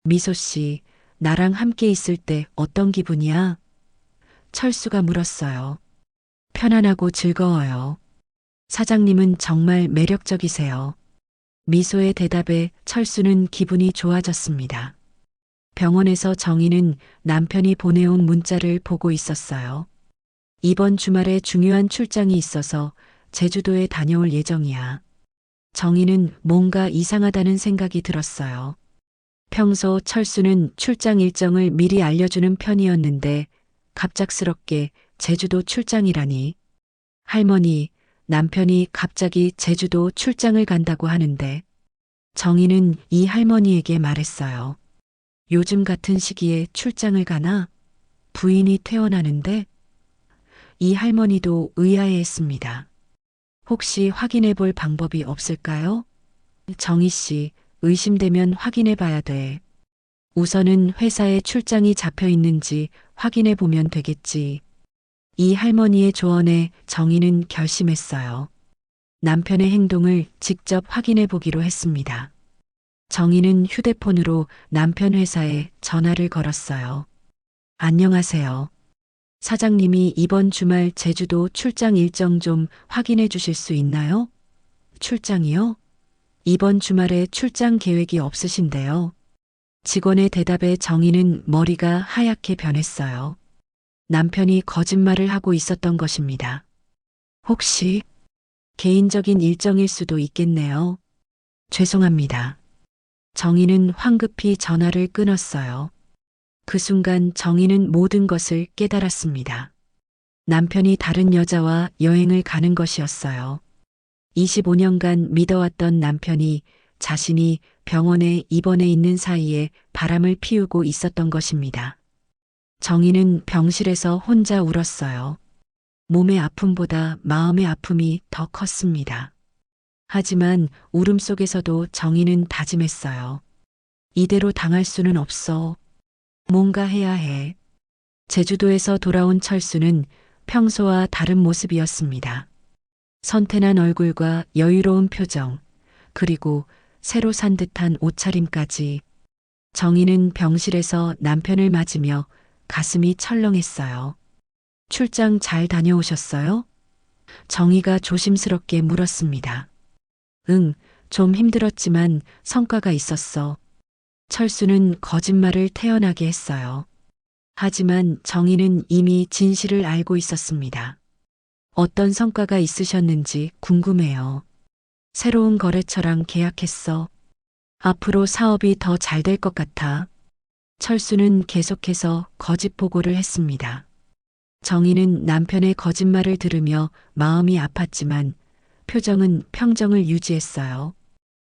미소 씨, 나랑 함께 있을 때 어떤 기분이야? 철수가 물었어요. 편안하고 즐거워요. 사장님은 정말 매력적이세요. 미소의 대답에 철수는 기분이 좋아졌습니다. 병원에서 정희는 남편이 보내온 문자를 보고 있었어요. 이번 주말에 중요한 출장이 있어서 제주도에 다녀올 예정이야. 정희는 뭔가 이상하다는 생각이 들었어요. 평소 철수는 출장 일정을 미리 알려주는 편이었는데 갑작스럽게 제주도 출장이라니. 할머니, 남편이 갑자기 제주도 출장을 간다고 하는데 정희는 이 할머니에게 말했어요. 요즘 같은 시기에 출장을 가나? 부인이 퇴원하는데? 이 할머니도 의아해했습니다. 혹시 확인해 볼 방법이 없을까요? 정희 씨, 의심되면 확인해 봐야 돼. 우선은 회사에 출장이 잡혀 있는지 확인해 보면 되겠지. 이 할머니의 조언에 정희는 결심했어요. 남편의 행동을 직접 확인해 보기로 했습니다. 정희는 휴대폰으로 남편 회사에 전화를 걸었어요. 안녕하세요. 사장님이 이번 주말 제주도 출장 일정 좀 확인해 주실 수 있나요? 출장이요? 이번 주말에 출장 계획이 없으신데요. 직원의 대답에 정희는 머리가 하얗게 변했어요. 남편이 거짓말을 하고 있었던 것입니다. 혹시 개인적인 일정일 수도 있겠네요. 죄송합니다. 정희는 황급히 전화를 끊었어요. 그 순간 정희는 모든 것을 깨달았습니다. 남편이 다른 여자와 여행을 가는 것이었어요. 25년간 믿어왔던 남편이 자신이 병원에 입원해 있는 사이에 바람을 피우고 있었던 것입니다. 정희는 병실에서 혼자 울었어요. 몸의 아픔보다 마음의 아픔이 더 컸습니다. 하지만 울음 속에서도 정희는 다짐했어요. 이대로 당할 수는 없어. 뭔가 해야 해. 제주도에서 돌아온 철수는 평소와 다른 모습이었습니다. 선태난 얼굴과 여유로운 표정, 그리고 새로 산 듯한 옷차림까지. 정희는 병실에서 남편을 맞으며 가슴이 철렁했어요. 출장 잘 다녀오셨어요? 정희가 조심스럽게 물었습니다. 응, 좀 힘들었지만 성과가 있었어. 철수는 거짓말을 태연하게 했어요. 하지만 정희는 이미 진실을 알고 있었습니다. 어떤 성과가 있으셨는지 궁금해요. 새로운 거래처랑 계약했어. 앞으로 사업이 더 잘 될 것 같아. 철수는 계속해서 거짓 보고를 했습니다. 정희는 남편의 거짓말을 들으며 마음이 아팠지만 표정은 평정을 유지했어요.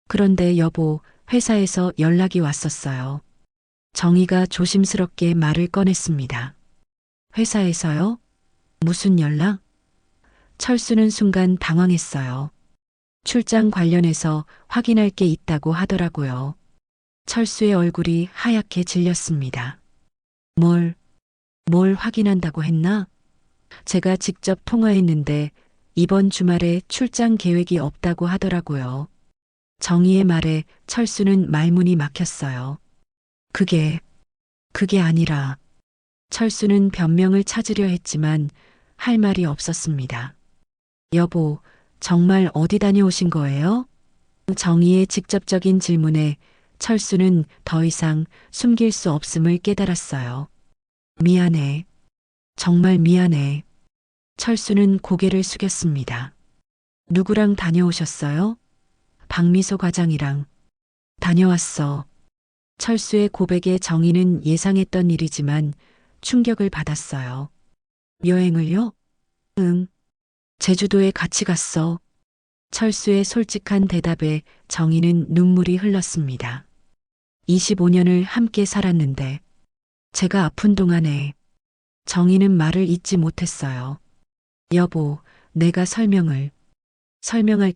그런데 여보, 회사에서 연락이 왔었어요. 정희가 조심스럽게 말을 꺼냈습니다. 회사에서요? 무슨 연락? 철수는 순간 당황했어요. 출장 관련해서 확인할 게 있다고 하더라고요. 철수의 얼굴이 하얗게 질렸습니다. 뭘 확인한다고 했나? 제가 직접 통화했는데 이번 주말에 출장 계획이 없다고 하더라고요. 정희의 말에 철수는 말문이 막혔어요. 그게 아니라. 철수는 변명을 찾으려 했지만 할 말이 없었습니다. 여보, 정말 어디 다녀오신 거예요? 정희의 직접적인 질문에 철수는 더 이상 숨길 수 없음을 깨달았어요. 미안해. 정말 미안해. 철수는 고개를 숙였습니다. 누구랑 다녀오셨어요? 박미소 과장이랑. 다녀왔어. 철수의 고백에 정희는 예상했던 일이지만 충격을 받았어요. 여행을요? 응. 제주도에 같이 갔어. 철수의 솔직한 대답에 정희는 눈물이 흘렀습니다. 25년을 함께 살았는데 제가 아픈 동안에 정희는 말을 잇지 못했어요. 여보, 내가 설명할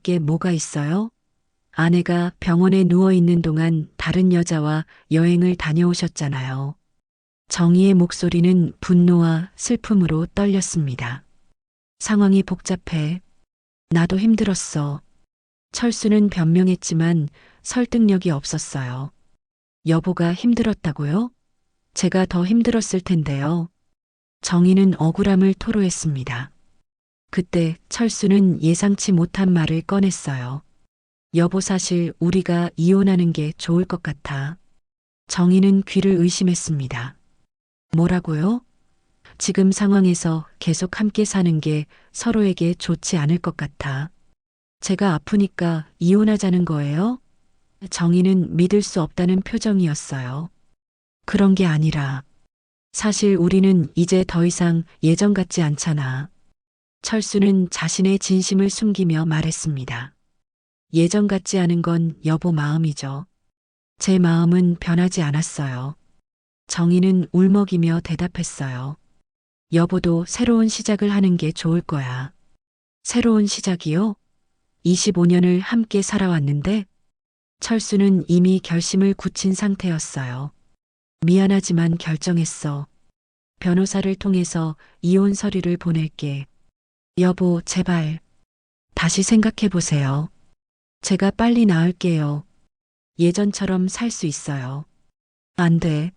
게 뭐가 있어요? 아내가 병원에 누워 있는 동안 다른 여자와 여행을 다녀오셨잖아요. 정희의 목소리는 분노와 슬픔으로 떨렸습니다. 상황이 복잡해. 나도 힘들었어. 철수는 변명했지만 설득력이 없었어요. 여보가 힘들었다고요? 제가 더 힘들었을 텐데요. 정희는 억울함을 토로했습니다. 그때 철수는 예상치 못한 말을 꺼냈어요. 여보, 사실 우리가 이혼하는 게 좋을 것 같아. 정희는 귀를 의심했습니다. 뭐라고요? 지금 상황에서 계속 함께 사는 게 서로에게 좋지 않을 것 같아. 제가 아프니까 이혼하자는 거예요? 정희는 믿을 수 없다는 표정이었어요. 그런 게 아니라 사실 우리는 이제 더 이상 예전 같지 않잖아. 철수는 자신의 진심을 숨기며 말했습니다. 예전 같지 않은 건 여보 마음이죠. 제 마음은 변하지 않았어요. 정희는 울먹이며 대답했어요. 여보도 새로운 시작을 하는 게 좋을 거야. 새로운 시작이요? 25년을 함께 살아왔는데 철수는 이미 결심을 굳힌 상태였어요. 미안하지만 결정했어. 변호사를 통해서 이혼 서류를 보낼게. 여보, 제발 다시 생각해 보세요. 제가 빨리 나을게요. 예전처럼 살 수 있어요. 안 돼.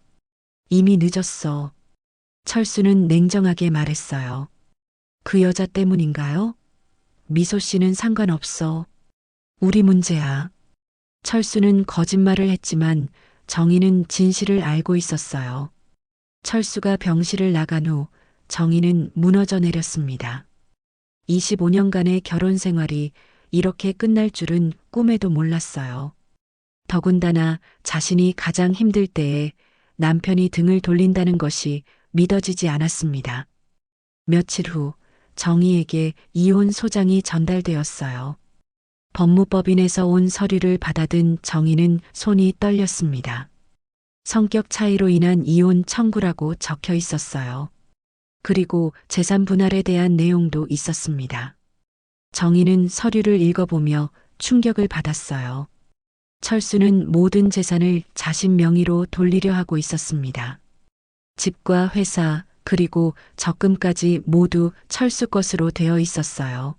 이미 늦었어. 철수는 냉정하게 말했어요. 그 여자 때문인가요? 미소 씨는 상관없어. 우리 문제야. 철수는 거짓말을 했지만 정희는 진실을 알고 있었어요. 철수가 병실을 나간 후 정희는 무너져 내렸습니다. 25년간의 결혼 생활이 이렇게 끝날 줄은 꿈에도 몰랐어요. 더군다나 자신이 가장 힘들 때에 남편이 등을 돌린다는 것이 믿어지지 않았습니다. 며칠 후 정희에게 이혼 소장이 전달되었어요. 법무법인에서 온 서류를 받아든 정희는 손이 떨렸습니다. 성격 차이로 인한 이혼 청구라고 적혀 있었어요. 그리고 재산 분할에 대한 내용도 있었습니다. 정희는 서류를 읽어보며 충격을 받았어요. 철수는 모든 재산을 자신 명의로 돌리려 하고 있었습니다. 집과 회사, 그리고 적금까지 모두 철수 것으로 되어 있었어요.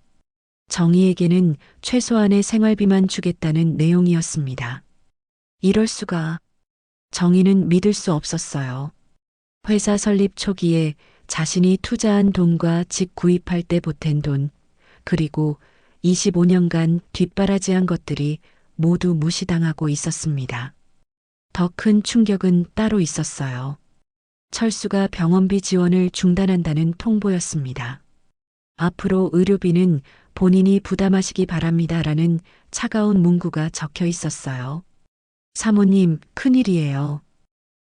정희에게는 최소한의 생활비만 주겠다는 내용이었습니다. 이럴 수가. 정희는 믿을 수 없었어요. 회사 설립 초기에 자신이 투자한 돈과 집 구입할 때 보탠 돈, 그리고 25년간 뒷바라지한 것들이 모두 무시당하고 있었습니다. 더 큰 충격은 따로 있었어요. 철수가 병원비 지원을 중단한다는 통보였습니다. 앞으로 의료비는 본인이 부담하시기 바랍니다라는 차가운 문구가 적혀 있었어요. 사모님, 큰일이에요.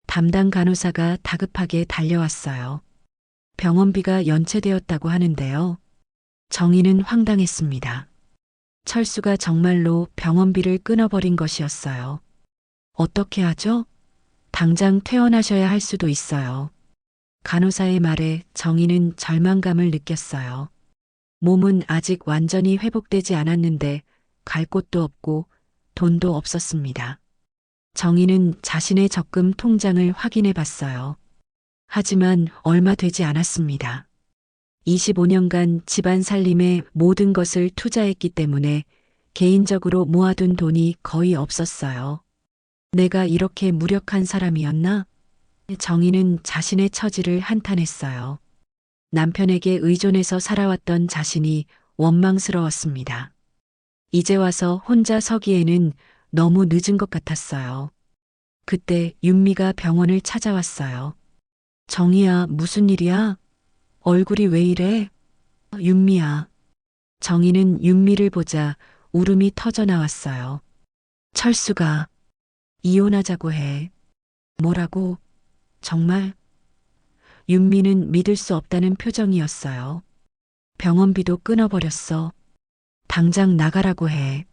담당 간호사가 다급하게 달려왔어요. 병원비가 연체되었다고 하는데요. 정희는 황당했습니다. 철수가 정말로 병원비를 끊어버린 것이었어요. 어떻게 하죠? 당장 퇴원하셔야 할 수도 있어요. 간호사의 말에 정희는 절망감을 느꼈어요. 몸은 아직 완전히 회복되지 않았는데 갈 곳도 없고 돈도 없었습니다. 정희는 자신의 적금 통장을 확인해 봤어요. 하지만 얼마 되지 않았습니다. 25년간 집안 살림에 모든 것을 투자했기 때문에 개인적으로 모아둔 돈이 거의 없었어요. 내가 이렇게 무력한 사람이었나? 정희는 자신의 처지를 한탄했어요. 남편에게 의존해서 살아왔던 자신이 원망스러웠습니다. 이제 와서 혼자 서기에는 너무 늦은 것 같았어요. 그때 윤미가 병원을 찾아왔어요. 정희야, 무슨 일이야? 얼굴이 왜 이래? 윤미야. 정희는 윤미를 보자 울음이 터져 나왔어요. 철수가 이혼하자고 해. 뭐라고? 정말? 윤미는 믿을 수 없다는 표정이었어요. 병원비도 끊어버렸어. 당장 나가라고 해.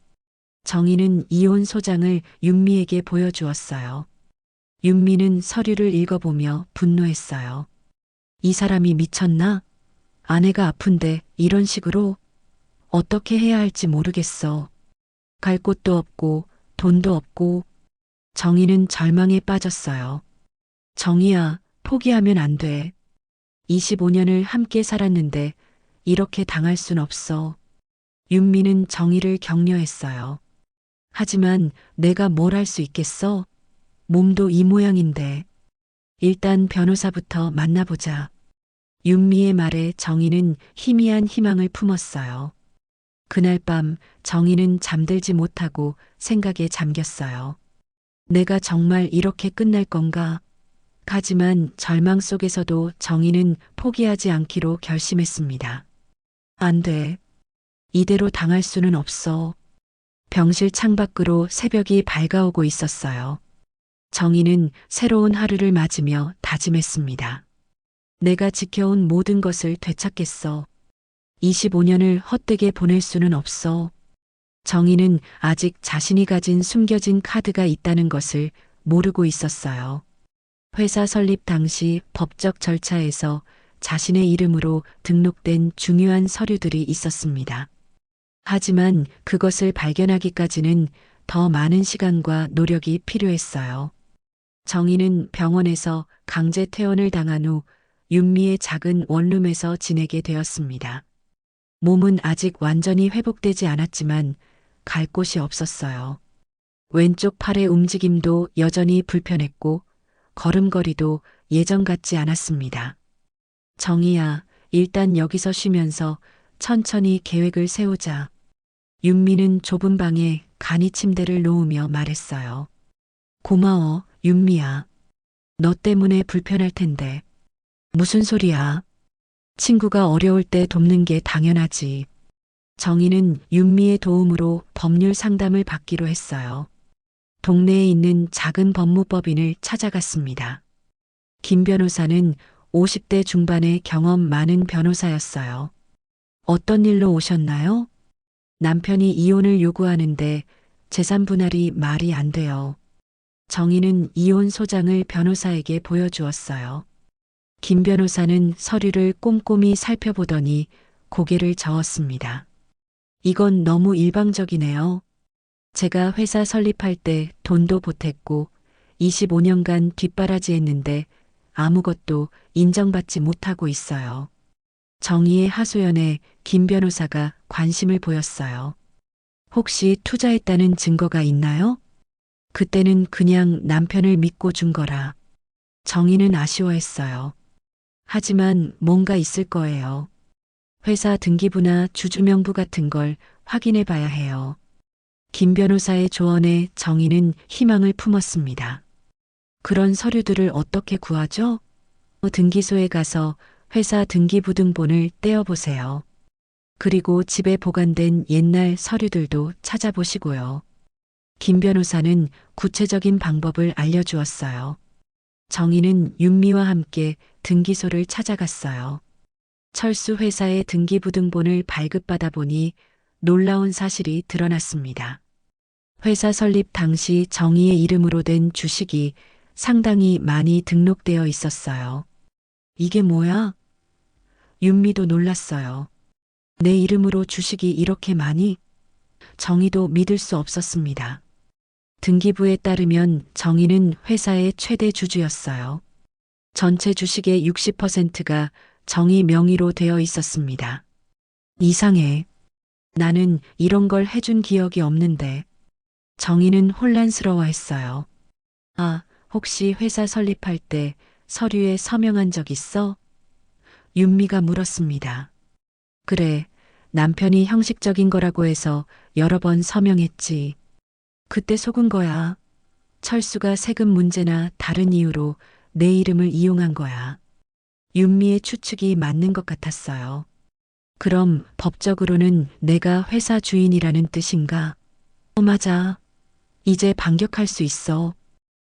정희는 이혼 소장을 윤미에게 보여주었어요. 윤미는 서류를 읽어보며 분노했어요. 이 사람이 미쳤나? 아내가 아픈데 이런 식으로? 어떻게 해야 할지 모르겠어. 갈 곳도 없고 돈도 없고 정희는 절망에 빠졌어요. 정희야, 포기하면 안 돼. 25년을 함께 살았는데 이렇게 당할 순 없어. 윤미는 정희를 격려했어요. 하지만 내가 뭘 할 수 있겠어? 몸도 이 모양인데. 일단 변호사부터 만나보자. 윤미의 말에 정희는 희미한 희망을 품었어요. 그날 밤 정희는 잠들지 못하고 생각에 잠겼어요. 내가 정말 이렇게 끝날 건가? 하지만 절망 속에서도 정희는 포기하지 않기로 결심했습니다. 안 돼. 이대로 당할 수는 없어. 병실 창밖으로 새벽이 밝아오고 있었어요. 정희는 새로운 하루를 맞으며 다짐했습니다. 내가 지켜온 모든 것을 되찾겠어. 25년을 헛되게 보낼 수는 없어. 정희는 아직 자신이 가진 숨겨진 카드가 있다는 것을 모르고 있었어요. 회사 설립 당시 법적 절차에서 자신의 이름으로 등록된 중요한 서류들이 있었습니다. 하지만 그것을 발견하기까지는 더 많은 시간과 노력이 필요했어요. 정희는 병원에서 강제 퇴원을 당한 후 윤미의 작은 원룸에서 지내게 되었습니다. 몸은 아직 완전히 회복되지 않았지만 갈 곳이 없었어요. 왼쪽 팔의 움직임도 여전히 불편했고 걸음걸이도 예전 같지 않았습니다. 정희야, 일단 여기서 쉬면서 천천히 계획을 세우자. 윤미는 좁은 방에 간이 침대를 놓으며 말했어요. 고마워, 윤미야. 너 때문에 불편할 텐데. 무슨 소리야? 친구가 어려울 때 돕는 게 당연하지. 정희는 윤미의 도움으로 법률 상담을 받기로 했어요. 동네에 있는 작은 법무법인을 찾아갔습니다. 김 변호사는 50대 중반의 경험 많은 변호사였어요. 어떤 일로 오셨나요? 남편이 이혼을 요구하는데 재산 분할이 말이 안 돼요. 정희는 이혼 소장을 변호사에게 보여주었어요. 김 변호사는 서류를 꼼꼼히 살펴보더니 고개를 저었습니다. 이건 너무 일방적이네요. 제가 회사 설립할 때 돈도 보탰고 25년간 뒷바라지했는데 아무것도 인정받지 못하고 있어요. 정의의 하소연에 김 변호사가 관심을 보였어요. 혹시 투자했다는 증거가 있나요? 그때는 그냥 남편을 믿고 준 거라. 정의는 아쉬워했어요. 하지만 뭔가 있을 거예요. 회사 등기부나 주주명부 같은 걸 확인해 봐야 해요. 김 변호사의 조언에 정희는 희망을 품었습니다. 그런 서류들을 어떻게 구하죠? 등기소에 가서 회사 등기부등본을 떼어보세요. 그리고 집에 보관된 옛날 서류들도 찾아보시고요. 김 변호사는 구체적인 방법을 알려주었어요. 정희는 윤미와 함께 등기소를 찾아갔어요. 철수 회사의 등기부등본을 발급받아 보니 놀라운 사실이 드러났습니다. 회사 설립 당시 정희의 이름으로 된 주식이 상당히 많이 등록되어 있었어요. 이게 뭐야? 윤미도 놀랐어요. 내 이름으로 주식이 이렇게 많이? 정희도 믿을 수 없었습니다. 등기부에 따르면 정희는 회사의 최대 주주였어요. 전체 주식의 60%가 정희 명의로 되어 있었습니다. 이상해. 나는 이런 걸 해준 기억이 없는데. 정희는 혼란스러워했어요. 아, 혹시 회사 설립할 때 서류에 서명한 적 있어? 윤미가 물었습니다. 그래, 남편이 형식적인 거라고 해서 여러 번 서명했지. 그때 속은 거야. 철수가 세금 문제나 다른 이유로 내 이름을 이용한 거야. 윤미의 추측이 맞는 것 같았어요. 그럼 법적으로는 내가 회사 주인이라는 뜻인가? 맞아. 이제 반격할 수 있어.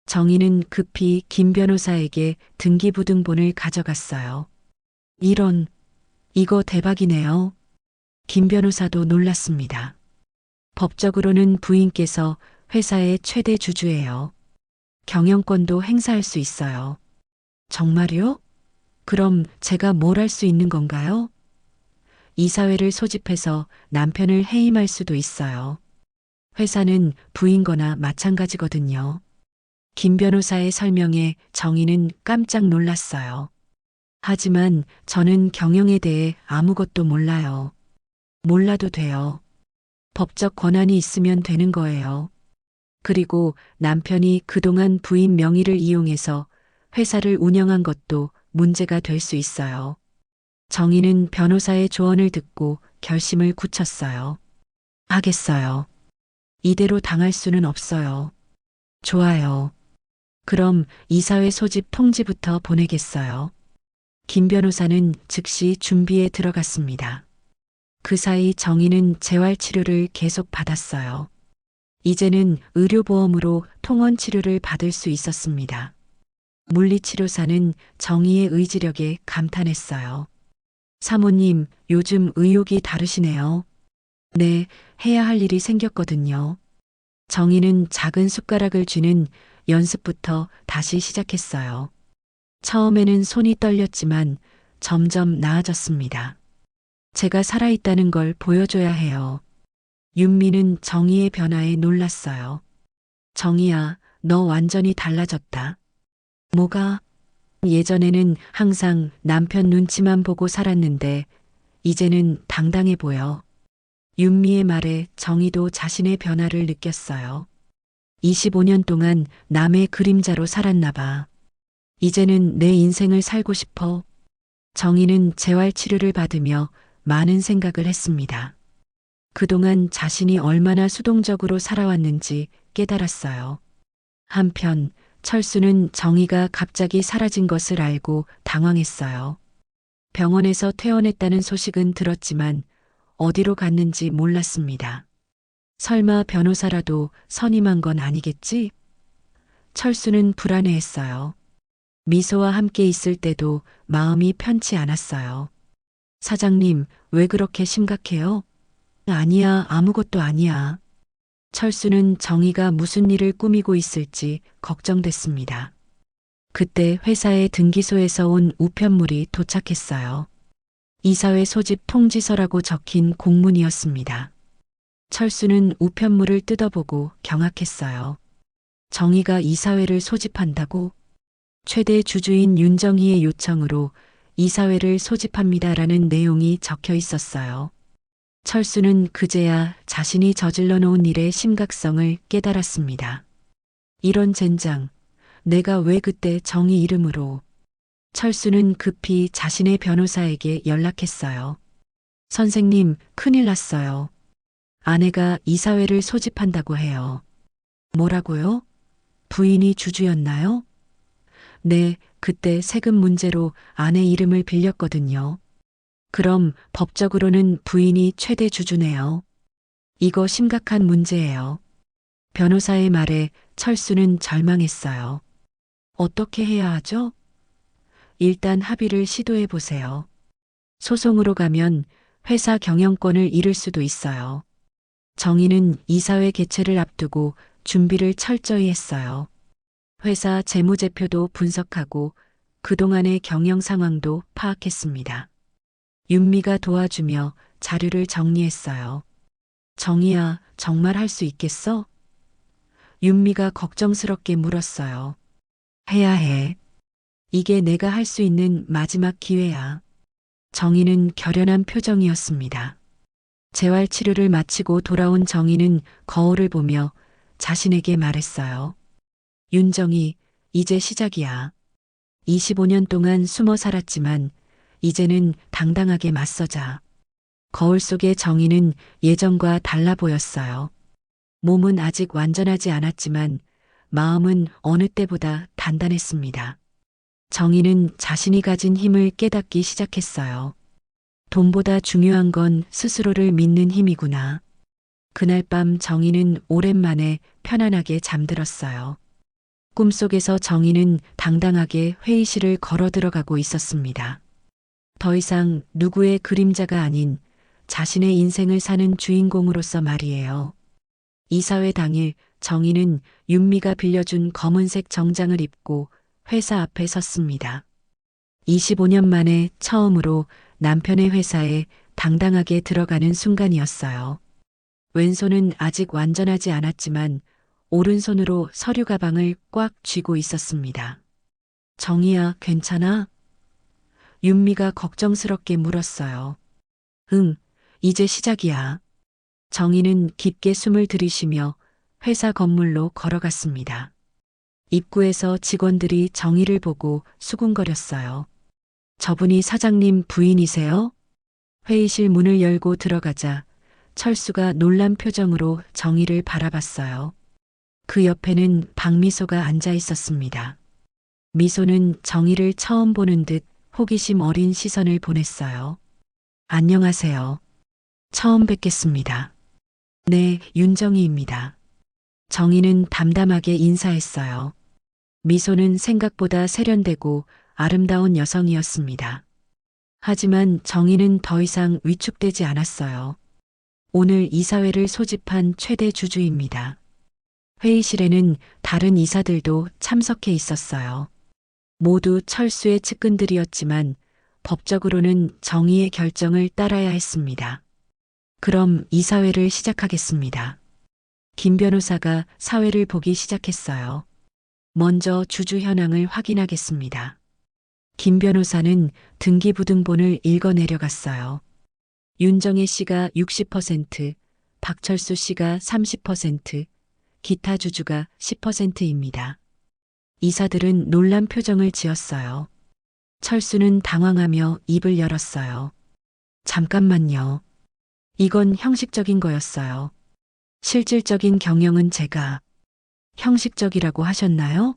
정희는 급히 김 변호사에게 등기부등본을 가져갔어요. 이거 대박이네요. 김 변호사도 놀랐습니다. 법적으로는 부인께서 회사의 최대 주주예요. 경영권도 행사할 수 있어요. 정말요? 그럼 제가 뭘 할 수 있는 건가요? 이사회를 소집해서 남편을 해임할 수도 있어요. 회사는 부인 거나 마찬가지거든요. 김 변호사의 설명에 정희는 깜짝 놀랐어요. 하지만 저는 경영에 대해 아무것도 몰라요. 몰라도 돼요. 법적 권한이 있으면 되는 거예요. 그리고 남편이 그동안 부인 명의를 이용해서 회사를 운영한 것도 문제가 될 수 있어요. 정희는 변호사의 조언을 듣고 결심을 굳혔어요. 하겠어요. 이대로 당할 수는 없어요. 좋아요. 그럼 이사회 소집 통지부터 보내겠어요. 김 변호사는 즉시 준비에 들어갔습니다. 그 사이 정희는 재활치료를 계속 받았어요. 이제는 의료보험으로 통원 치료를 받을 수 있었습니다. 물리치료사는 정희의 의지력에 감탄했어요. 사모님, 요즘 의욕이 다르시네요. 네, 해야 할 일이 생겼거든요. 정희는 작은 숟가락을 쥐는 연습부터 다시 시작했어요. 처음에는 손이 떨렸지만 점점 나아졌습니다. 제가 살아있다는 걸 보여줘야 해요. 윤미는 정희의 변화에 놀랐어요. 정희야, 너 완전히 달라졌다. 뭐가? 예전에는 항상 남편 눈치만 보고 살았는데 이제는 당당해 보여. 윤미의 말에 정희도 자신의 변화를 느꼈어요. 25년 동안 남의 그림자로 살았나 봐. 이제는 내 인생을 살고 싶어. 정희는 재활치료를 받으며 많은 생각을 했습니다. 그동안 자신이 얼마나 수동적으로 살아왔는지 깨달았어요. 한편 철수는 정희가 갑자기 사라진 것을 알고 당황했어요. 병원에서 퇴원했다는 소식은 들었지만 어디로 갔는지 몰랐습니다. 설마 변호사라도 선임한 건 아니겠지? 철수는 불안해했어요. 미소와 함께 있을 때도 마음이 편치 않았어요. 사장님, 왜 그렇게 심각해요? 아니야, 아무것도 아니야. 철수는 정희가 무슨 일을 꾸미고 있을지 걱정됐습니다. 그때 회사의 등기소에서 온 우편물이 도착했어요. 이사회 소집 통지서라고 적힌 공문이었습니다. 철수는 우편물을 뜯어보고 경악했어요. 정희가 이사회를 소집한다고? 최대 주주인 윤정희의 요청으로 이사회를 소집합니다라는 내용이 적혀 있었어요. 철수는 그제야 자신이 저질러 놓은 일의 심각성을 깨달았습니다. 이런 젠장, 내가 왜 그때 정희 이름으로. 철수는 급히 자신의 변호사에게 연락했어요. 선생님, 큰일 났어요. 아내가 이사회를 소집한다고 해요. 뭐라고요? 부인이 주주였나요? 네, 그때 세금 문제로 아내 이름을 빌렸거든요. 그럼 법적으로는 부인이 최대 주주네요. 이거 심각한 문제예요. 변호사의 말에 철수는 절망했어요. 어떻게 해야 하죠? 일단 합의를 시도해 보세요. 소송으로 가면 회사 경영권을 잃을 수도 있어요. 정희는 이사회 개최를 앞두고 준비를 철저히 했어요. 회사 재무제표도 분석하고 그동안의 경영 상황도 파악했습니다. 윤미가 도와주며 자료를 정리했어요. 정희야, 정말 할 수 있겠어? 윤미가 걱정스럽게 물었어요. 해야 해. 이게 내가 할 수 있는 마지막 기회야. 정희는 결연한 표정이었습니다. 재활치료를 마치고 돌아온 정희는 거울을 보며 자신에게 말했어요. 윤정희, 이제 시작이야. 25년 동안 숨어 살았지만 이제는 당당하게 맞서자. 거울 속의 정희는 예전과 달라 보였어요. 몸은 아직 완전하지 않았지만 마음은 어느 때보다 단단했습니다. 정희는 자신이 가진 힘을 깨닫기 시작했어요. 돈보다 중요한 건 스스로를 믿는 힘이구나. 그날 밤 정희는 오랜만에 편안하게 잠들었어요. 꿈속에서 정희는 당당하게 회의실을 걸어 들어가고 있었습니다. 더 이상 누구의 그림자가 아닌 자신의 인생을 사는 주인공으로서 말이에요. 이사회 당일 정희는 윤미가 빌려준 검은색 정장을 입고 회사 앞에 섰습니다. 25년 만에 처음으로 남편의 회사에 당당하게 들어가는 순간이었어요. 왼손은 아직 완전하지 않았지만 오른손으로 서류 가방을 꽉 쥐고 있었습니다. 정희야, 괜찮아? 윤미가 걱정스럽게 물었어요. 응, 이제 시작이야. 정희는 깊게 숨을 들이쉬며 회사 건물로 걸어갔습니다. 입구에서 직원들이 정희를 보고 수군거렸어요. 저분이 사장님 부인이세요? 회의실 문을 열고 들어가자 철수가 놀란 표정으로 정희를 바라봤어요. 그 옆에는 박미소가 앉아 있었습니다. 미소는 정희를 처음 보는 듯 호기심 어린 시선을 보냈어요. 안녕하세요. 처음 뵙겠습니다. 네, 윤정희입니다. 정희는 담담하게 인사했어요. 미소는 생각보다 세련되고 아름다운 여성이었습니다. 하지만 정희는 더 이상 위축되지 않았어요. 오늘 이사회를 소집한 최대 주주입니다. 회의실에는 다른 이사들도 참석해 있었어요. 모두 철수의 측근들이었지만 법적으로는 정의의 결정을 따라야 했습니다. 그럼 이사회를 시작하겠습니다. 김 변호사가 사회를 보기 시작했어요. 먼저 주주 현황을 확인하겠습니다. 김 변호사는 등기부등본을 읽어 내려갔어요. 윤정혜 씨가 60%, 박철수 씨가 30%, 기타 주주가 10%입니다. 이사들은 놀란 표정을 지었어요. 철수는 당황하며 입을 열었어요. 잠깐만요. 이건 형식적인 거였어요. 실질적인 경영은 제가. 형식적이라고 하셨나요?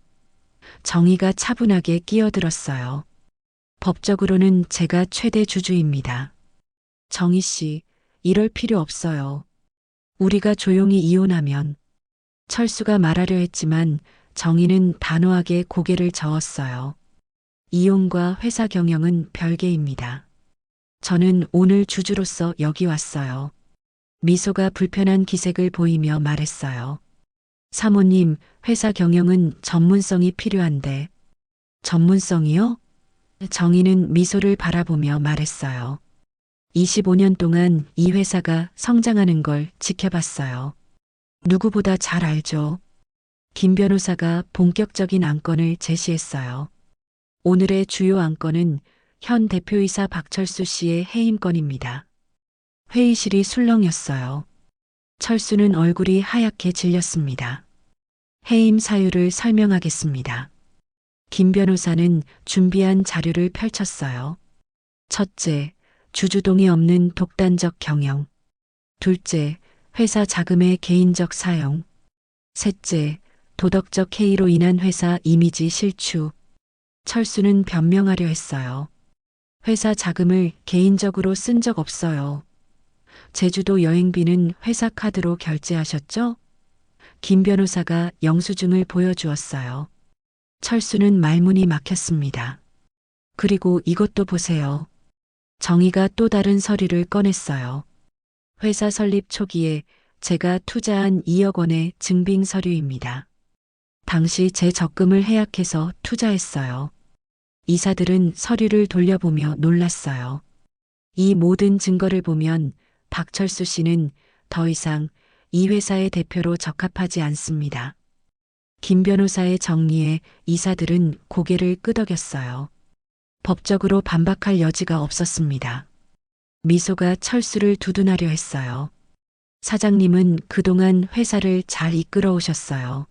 정의가 차분하게 끼어들었어요. 법적으로는 제가 최대 주주입니다. 정희 씨, 이럴 필요 없어요. 우리가 조용히 이혼하면. 철수가 말하려 했지만 정희는 단호하게 고개를 저었어요. 이혼과 회사 경영은 별개입니다. 저는 오늘 주주로서 여기 왔어요. 미소가 불편한 기색을 보이며 말했어요. 사모님, 회사 경영은 전문성이 필요한데. 전문성이요? 정희는 미소를 바라보며 말했어요. 25년 동안 이 회사가 성장하는 걸 지켜봤어요. 누구보다 잘 알죠. 김 변호사가 본격적인 안건을 제시했어요. 오늘의 주요 안건은 현 대표이사 박철수 씨의 해임건입니다. 회의실이 술렁였어요. 철수는 얼굴이 하얗게 질렸습니다. 해임 사유를 설명하겠습니다. 김 변호사는 준비한 자료를 펼쳤어요. 첫째, 주주동의 없는 독단적 경영. 둘째, 회사 자금의 개인적 사용. 셋째, 도덕적 해이로 인한 회사 이미지 실추. 철수는 변명하려 했어요. 회사 자금을 개인적으로 쓴 적 없어요. 제주도 여행비는 회사 카드로 결제하셨죠? 김 변호사가 영수증을 보여주었어요. 철수는 말문이 막혔습니다. 그리고 이것도 보세요. 정희가 또 다른 서류를 꺼냈어요. 회사 설립 초기에 제가 투자한 2억 원의 증빙 서류입니다. 당시 제 적금을 해약해서 투자했어요. 이사들은 서류를 돌려보며 놀랐어요. 이 모든 증거를 보면 박철수 씨는 더 이상 이 회사의 대표로 적합하지 않습니다. 김 변호사의 정리에 이사들은 고개를 끄덕였어요. 법적으로 반박할 여지가 없었습니다. 미소가 철수를 두둔하려 했어요. 사장님은 그동안 회사를 잘 이끌어 오셨어요.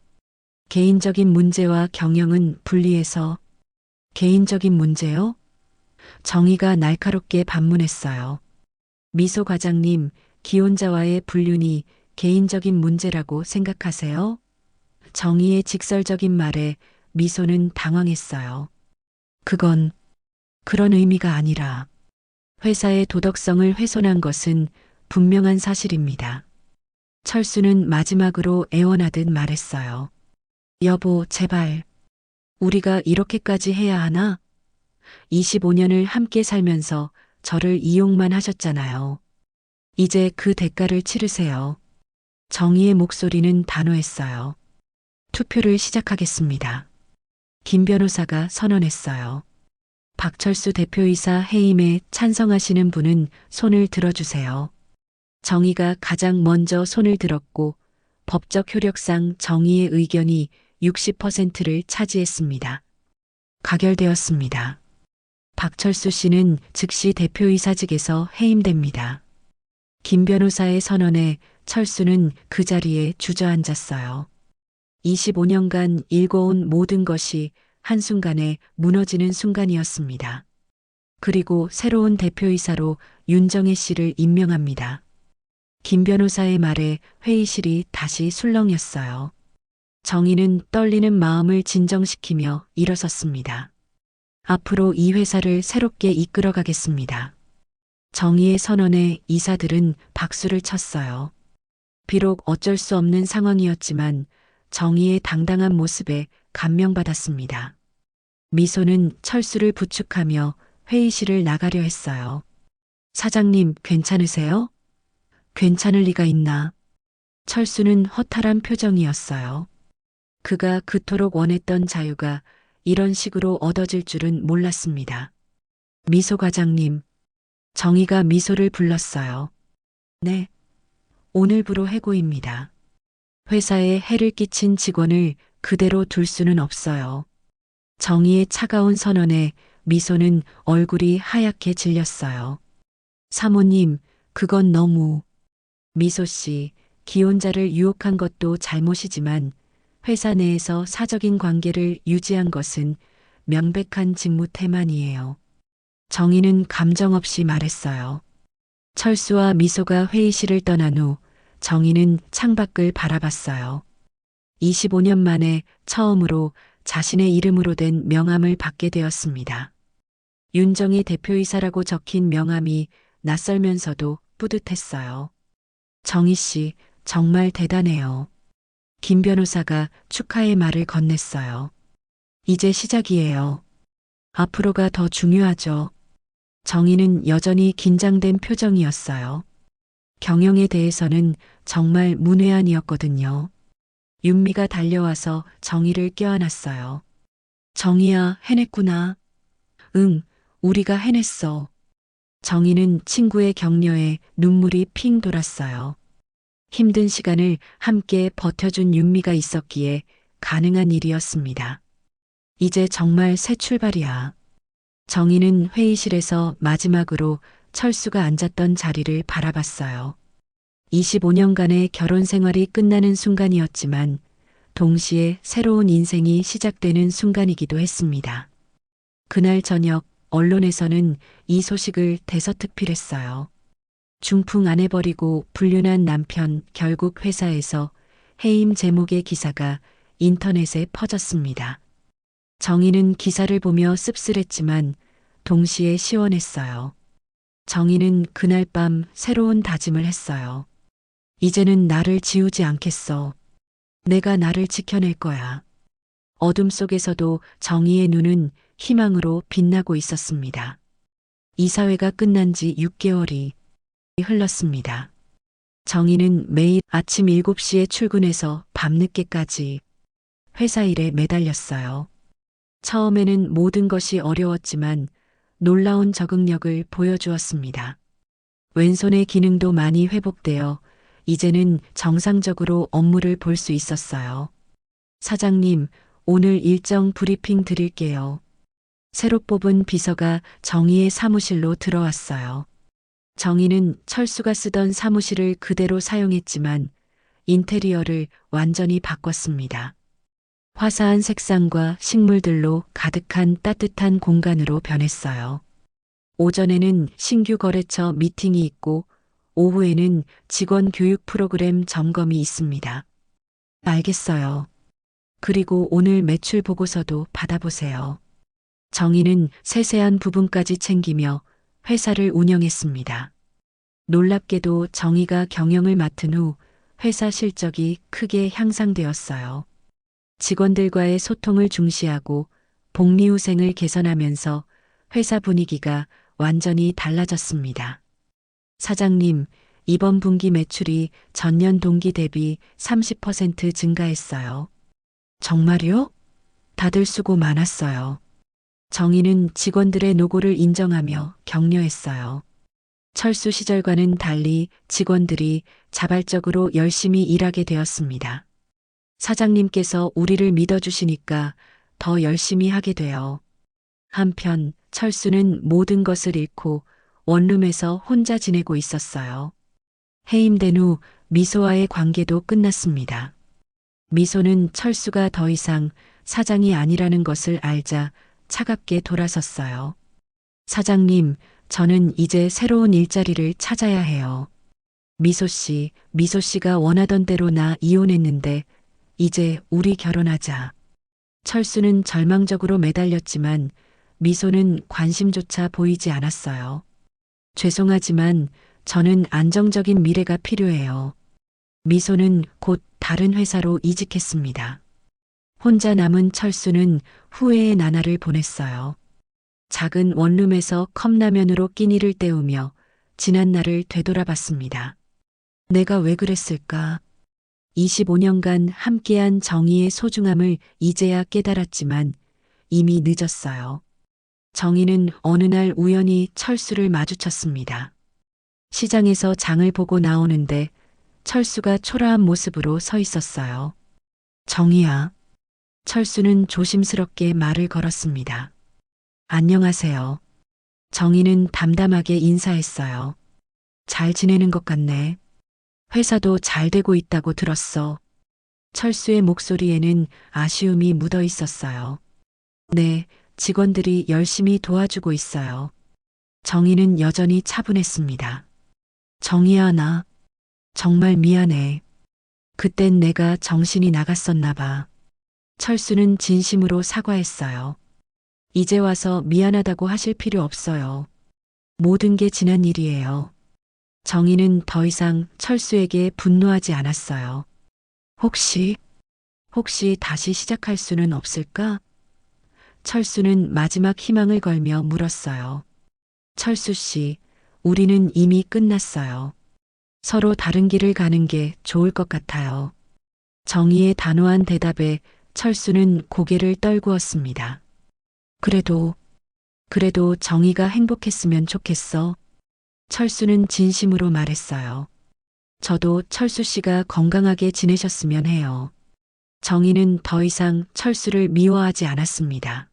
개인적인 문제와 경영은 분리해서. 개인적인 문제요? 정희가 날카롭게 반문했어요. 미소 과장님, 기혼자와의 불륜이 개인적인 문제라고 생각하세요? 정희의 직설적인 말에 미소는 당황했어요. 그건 그런 의미가 아니라 회사의 도덕성을 훼손한 것은 분명한 사실입니다. 철수는 마지막으로 애원하듯 말했어요. 여보, 제발. 우리가 이렇게까지 해야 하나? 25년을 함께 살면서 저를 이용만 하셨잖아요. 이제 그 대가를 치르세요. 정희의 목소리는 단호했어요. 투표를 시작하겠습니다. 김 변호사가 선언했어요. 박철수 대표이사 해임에 찬성하시는 분은 손을 들어주세요. 정의가 가장 먼저 손을 들었고 법적 효력상 정의의 의견이 60%를 차지했습니다. 가결되었습니다. 박철수 씨는 즉시 대표이사직에서 해임됩니다. 김 변호사의 선언에 철수는 그 자리에 주저앉았어요. 25년간 일궈온 모든 것이 한순간에 무너지는 순간이었습니다. 그리고 새로운 대표이사로 윤정혜 씨를 임명합니다. 김 변호사의 말에 회의실이 다시 술렁였어요. 정의는 떨리는 마음을 진정시키며 일어섰습니다. 앞으로 이 회사를 새롭게 이끌어가겠습니다. 정의의 선언에 이사들은 박수를 쳤어요. 비록 어쩔 수 없는 상황이었지만 정의의 당당한 모습에 감명받았습니다. 미소는 철수를 부축하며 회의실을 나가려 했어요. 사장님, 괜찮으세요? 괜찮을 리가 있나? 철수는 허탈한 표정이었어요. 그가 그토록 원했던 자유가 이런 식으로 얻어질 줄은 몰랐습니다. 미소 과장님, 정의가 미소를 불렀어요. 네, 오늘부로 해고입니다. 회사에 해를 끼친 직원을 그대로 둘 수는 없어요. 정의의 차가운 선언에 미소는 얼굴이 하얗게 질렸어요. 사모님, 그건 너무... 미소 씨, 기혼자를 유혹한 것도 잘못이지만 회사 내에서 사적인 관계를 유지한 것은 명백한 직무태만이에요. 정의는 감정 없이 말했어요. 철수와 미소가 회의실을 떠난 후 정의는 창밖을 바라봤어요. 25년 만에 처음으로 자신의 이름으로 된 명함을 받게 되었습니다. 윤정희 대표이사라고 적힌 명함이 낯설면서도 뿌듯했어요. 정희 씨, 정말 대단해요. 김 변호사가 축하의 말을 건넸어요. 이제 시작이에요. 앞으로가 더 중요하죠. 정희는 여전히 긴장된 표정이었어요. 경영에 대해서는 정말 문외한이었거든요. 윤미가 달려와서 정희를 껴안았어요. 정희야, 해냈구나. 응, 우리가 해냈어. 정희는 친구의 격려에 눈물이 핑 돌았어요. 힘든 시간을 함께 버텨준 윤미가 있었기에 가능한 일이었습니다. 이제 정말 새 출발이야. 정희는 회의실에서 마지막으로 철수가 앉았던 자리를 바라봤어요. 25년간의 결혼 생활이 끝나는 순간이었지만 동시에 새로운 인생이 시작되는 순간이기도 했습니다. 그날 저녁 언론에서는 이 소식을 대서특필했어요. 중풍 아내 버리고 불륜한 남편 결국 회사에서 해임 제목의 기사가 인터넷에 퍼졌습니다. 정희는 기사를 보며 씁쓸했지만 동시에 시원했어요. 정희는 그날 밤 새로운 다짐을 했어요. 이제는 나를 지우지 않겠어. 내가 나를 지켜낼 거야. 어둠 속에서도 정희의 눈은 희망으로 빛나고 있었습니다. 이사회가 끝난 지 6개월이 흘렀습니다. 정희는 매일 아침 7시에 출근해서 밤늦게까지 회사 일에 매달렸어요. 처음에는 모든 것이 어려웠지만 놀라운 적응력을 보여주었습니다. 왼손의 기능도 많이 회복되어 이제는 정상적으로 업무를 볼 수 있었어요. 사장님, 오늘 일정 브리핑 드릴게요. 새로 뽑은 비서가 정희의 사무실로 들어왔어요. 정희는 철수가 쓰던 사무실을 그대로 사용했지만 인테리어를 완전히 바꿨습니다. 화사한 색상과 식물들로 가득한 따뜻한 공간으로 변했어요. 오전에는 신규 거래처 미팅이 있고 오후에는 직원 교육 프로그램 점검이 있습니다. 알겠어요. 그리고 오늘 매출 보고서도 받아보세요. 정희는 세세한 부분까지 챙기며 회사를 운영했습니다. 놀랍게도 정희가 경영을 맡은 후 회사 실적이 크게 향상되었어요. 직원들과의 소통을 중시하고 복리후생을 개선하면서 회사 분위기가 완전히 달라졌습니다. 사장님, 이번 분기 매출이 전년 동기 대비 30% 증가했어요. 정말요? 다들 수고 많았어요. 정희는 직원들의 노고를 인정하며 격려했어요. 철수 시절과는 달리 직원들이 자발적으로 열심히 일하게 되었습니다. 사장님께서 우리를 믿어주시니까 더 열심히 하게 돼요. 한편 철수는 모든 것을 잃고 원룸에서 혼자 지내고 있었어요. 해임된 후 미소와의 관계도 끝났습니다. 미소는 철수가 더 이상 사장이 아니라는 것을 알자 차갑게 돌아섰어요. 사장님, 저는 이제 새로운 일자리를 찾아야 해요. 미소 씨가 원하던 대로 나 이혼했는데 이제 우리 결혼하자. 철수는 절망적으로 매달렸지만 미소는 관심조차 보이지 않았어요. 죄송하지만 저는 안정적인 미래가 필요해요. 미소는 곧 다른 회사로 이직했습니다. 혼자 남은 철수는 후회의 나날을 보냈어요. 작은 원룸에서 컵라면으로 끼니를 때우며 지난 날을 되돌아봤습니다. 내가 왜 그랬을까? 25년간 함께한 정의의 소중함을 이제야 깨달았지만 이미 늦었어요. 정의는 어느 날 우연히 철수를 마주쳤습니다. 시장에서 장을 보고 나오는데 철수가 초라한 모습으로 서 있었어요. 정의야. 철수는 조심스럽게 말을 걸었습니다. 안녕하세요. 정의는 담담하게 인사했어요. 잘 지내는 것 같네. 회사도 잘 되고 있다고 들었어. 철수의 목소리에는 아쉬움이 묻어 있었어요. 네, 직원들이 열심히 도와주고 있어요. 정의는 여전히 차분했습니다. 정의야, 나 정말 미안해. 그땐 내가 정신이 나갔었나 봐. 철수는 진심으로 사과했어요. 이제 와서 미안하다고 하실 필요 없어요. 모든 게 지난 일이에요. 정의는 더 이상 철수에게 분노하지 않았어요. 혹시 다시 시작할 수는 없을까? 철수는 마지막 희망을 걸며 물었어요. 철수 씨, 우리는 이미 끝났어요. 서로 다른 길을 가는 게 좋을 것 같아요. 정의의 단호한 대답에 철수는 고개를 떨구었습니다. 그래도 정의가 행복했으면 좋겠어. 철수는 진심으로 말했어요. 저도 철수 씨가 건강하게 지내셨으면 해요. 정의는 더 이상 철수를 미워하지 않았습니다.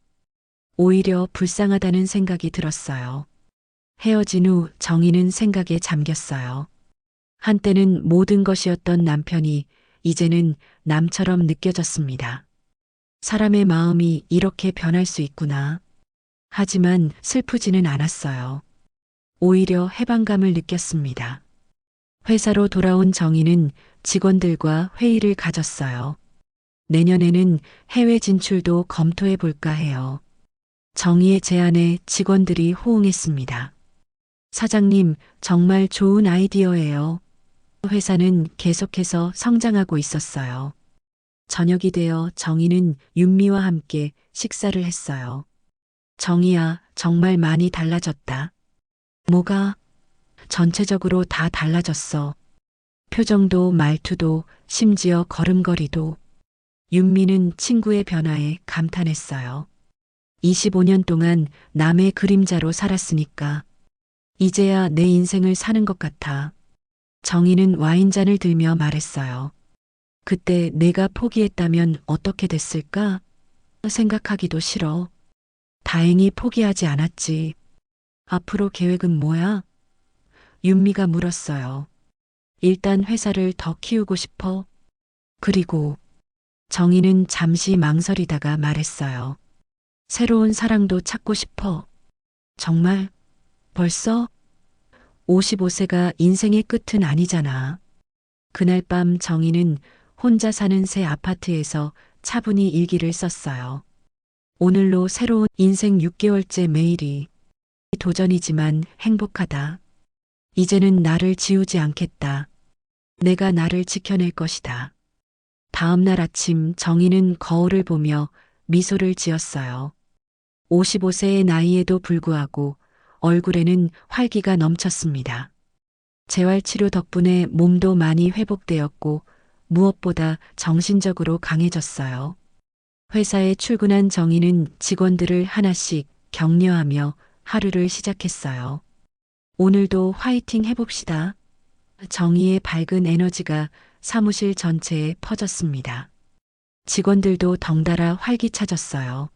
오히려 불쌍하다는 생각이 들었어요. 헤어진 후 정의는 생각에 잠겼어요. 한때는 모든 것이었던 남편이 이제는 남처럼 느껴졌습니다. 사람의 마음이 이렇게 변할 수 있구나. 하지만 슬프지는 않았어요. 오히려 해방감을 느꼈습니다. 회사로 돌아온 정의는 직원들과 회의를 가졌어요. 내년에는 해외 진출도 검토해 볼까 해요. 정의의 제안에 직원들이 호응했습니다. 사장님, 정말 좋은 아이디어예요. 회사는 계속해서 성장하고 있었어요. 저녁이 되어 정의는 윤미와 함께 식사를 했어요. 정의야, 정말 많이 달라졌다. 뭐가? 전체적으로 다 달라졌어. 표정도 말투도 심지어 걸음걸이도. 윤미는 친구의 변화에 감탄했어요. 25년 동안 남의 그림자로 살았으니까 이제야 내 인생을 사는 것 같아. 정의는 와인잔을 들며 말했어요. 그때 내가 포기했다면 어떻게 됐을까? 생각하기도 싫어. 다행히 포기하지 않았지. 앞으로 계획은 뭐야? 윤미가 물었어요. 일단 회사를 더 키우고 싶어. 그리고 정의는 잠시 망설이다가 말했어요. 새로운 사랑도 찾고 싶어. 정말? 벌써? 55세가 인생의 끝은 아니잖아. 그날 밤 정의는 혼자 사는 새 아파트에서 차분히 일기를 썼어요. 오늘로 새로운 인생 6개월째 매일이 도전이지만 행복하다. 이제는 나를 지우지 않겠다. 내가 나를 지켜낼 것이다. 다음 날 아침 정의는 거울을 보며 미소를 지었어요. 55세의 나이에도 불구하고 얼굴에는 활기가 넘쳤습니다. 재활치료 덕분에 몸도 많이 회복되었고 무엇보다 정신적으로 강해졌어요. 회사에 출근한 정의는 직원들을 하나씩 격려하며 하루를 시작했어요. 오늘도 화이팅 해봅시다. 정의의 밝은 에너지가 사무실 전체에 퍼졌습니다. 직원들도 덩달아 활기차졌어요.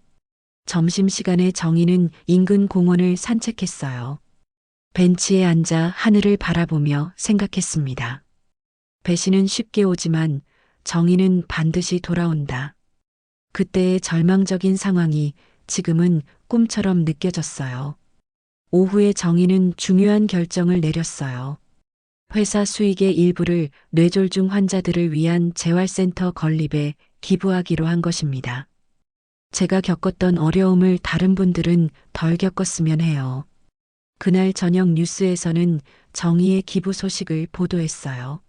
점심시간에 정의는 인근 공원을 산책했어요. 벤치에 앉아 하늘을 바라보며 생각했습니다. 배신은 쉽게 오지만 정의는 반드시 돌아온다. 그때의 절망적인 상황이 지금은 꿈처럼 느껴졌어요. 오후에 정의는 중요한 결정을 내렸어요. 회사 수익의 일부를 뇌졸중 환자들을 위한 재활센터 건립에 기부하기로 한 것입니다. 제가 겪었던 어려움을 다른 분들은 덜 겪었으면 해요. 그날 저녁 뉴스에서는 정의의 기부 소식을 보도했어요.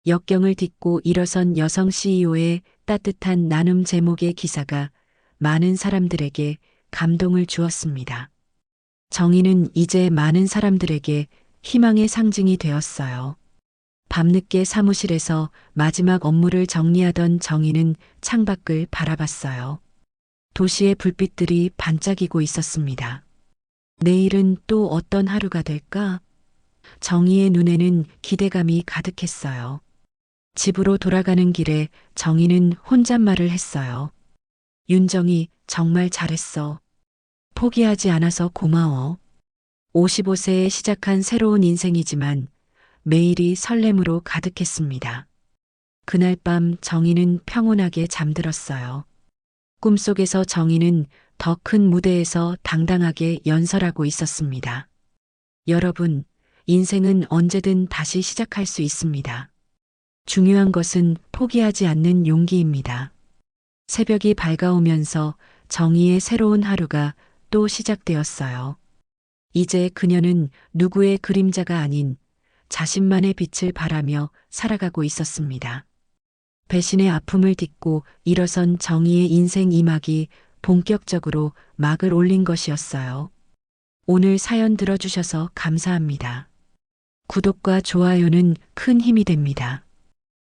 역경을 딛고 일어선 여성 CEO의 따뜻한 나눔 제목의 기사가 많은 사람들에게 감동을 주었습니다. 정의는 이제 많은 사람들에게 희망의 상징이 되었어요. 밤늦게 사무실에서 마지막 업무를 정리하던 정의는 창밖을 바라봤어요. 도시의 불빛들이 반짝이고 있었습니다. 내일은 또 어떤 하루가 될까? 정의의 눈에는 기대감이 가득했어요. 집으로 돌아가는 길에 정의는 혼잣말을 했어요. 윤정이 정말 잘했어. 포기하지 않아서 고마워. 55세에 시작한 새로운 인생이지만 매일이 설렘으로 가득했습니다. 그날 밤 정의는 평온하게 잠들었어요. 꿈속에서 정의는 더 큰 무대에서 당당하게 연설하고 있었습니다. 여러분, 인생은 언제든 다시 시작할 수 있습니다. 중요한 것은 포기하지 않는 용기입니다. 새벽이 밝아오면서 정의의 새로운 하루가 또 시작되었어요. 이제 그녀는 누구의 그림자가 아닌 자신만의 빛을 발하며 살아가고 있었습니다. 배신의 아픔을 딛고 일어선 정의의 인생 2막이 본격적으로 막을 올린 것이었어요. 오늘 사연 들어주셔서 감사합니다. 구독과 좋아요는 큰 힘이 됩니다.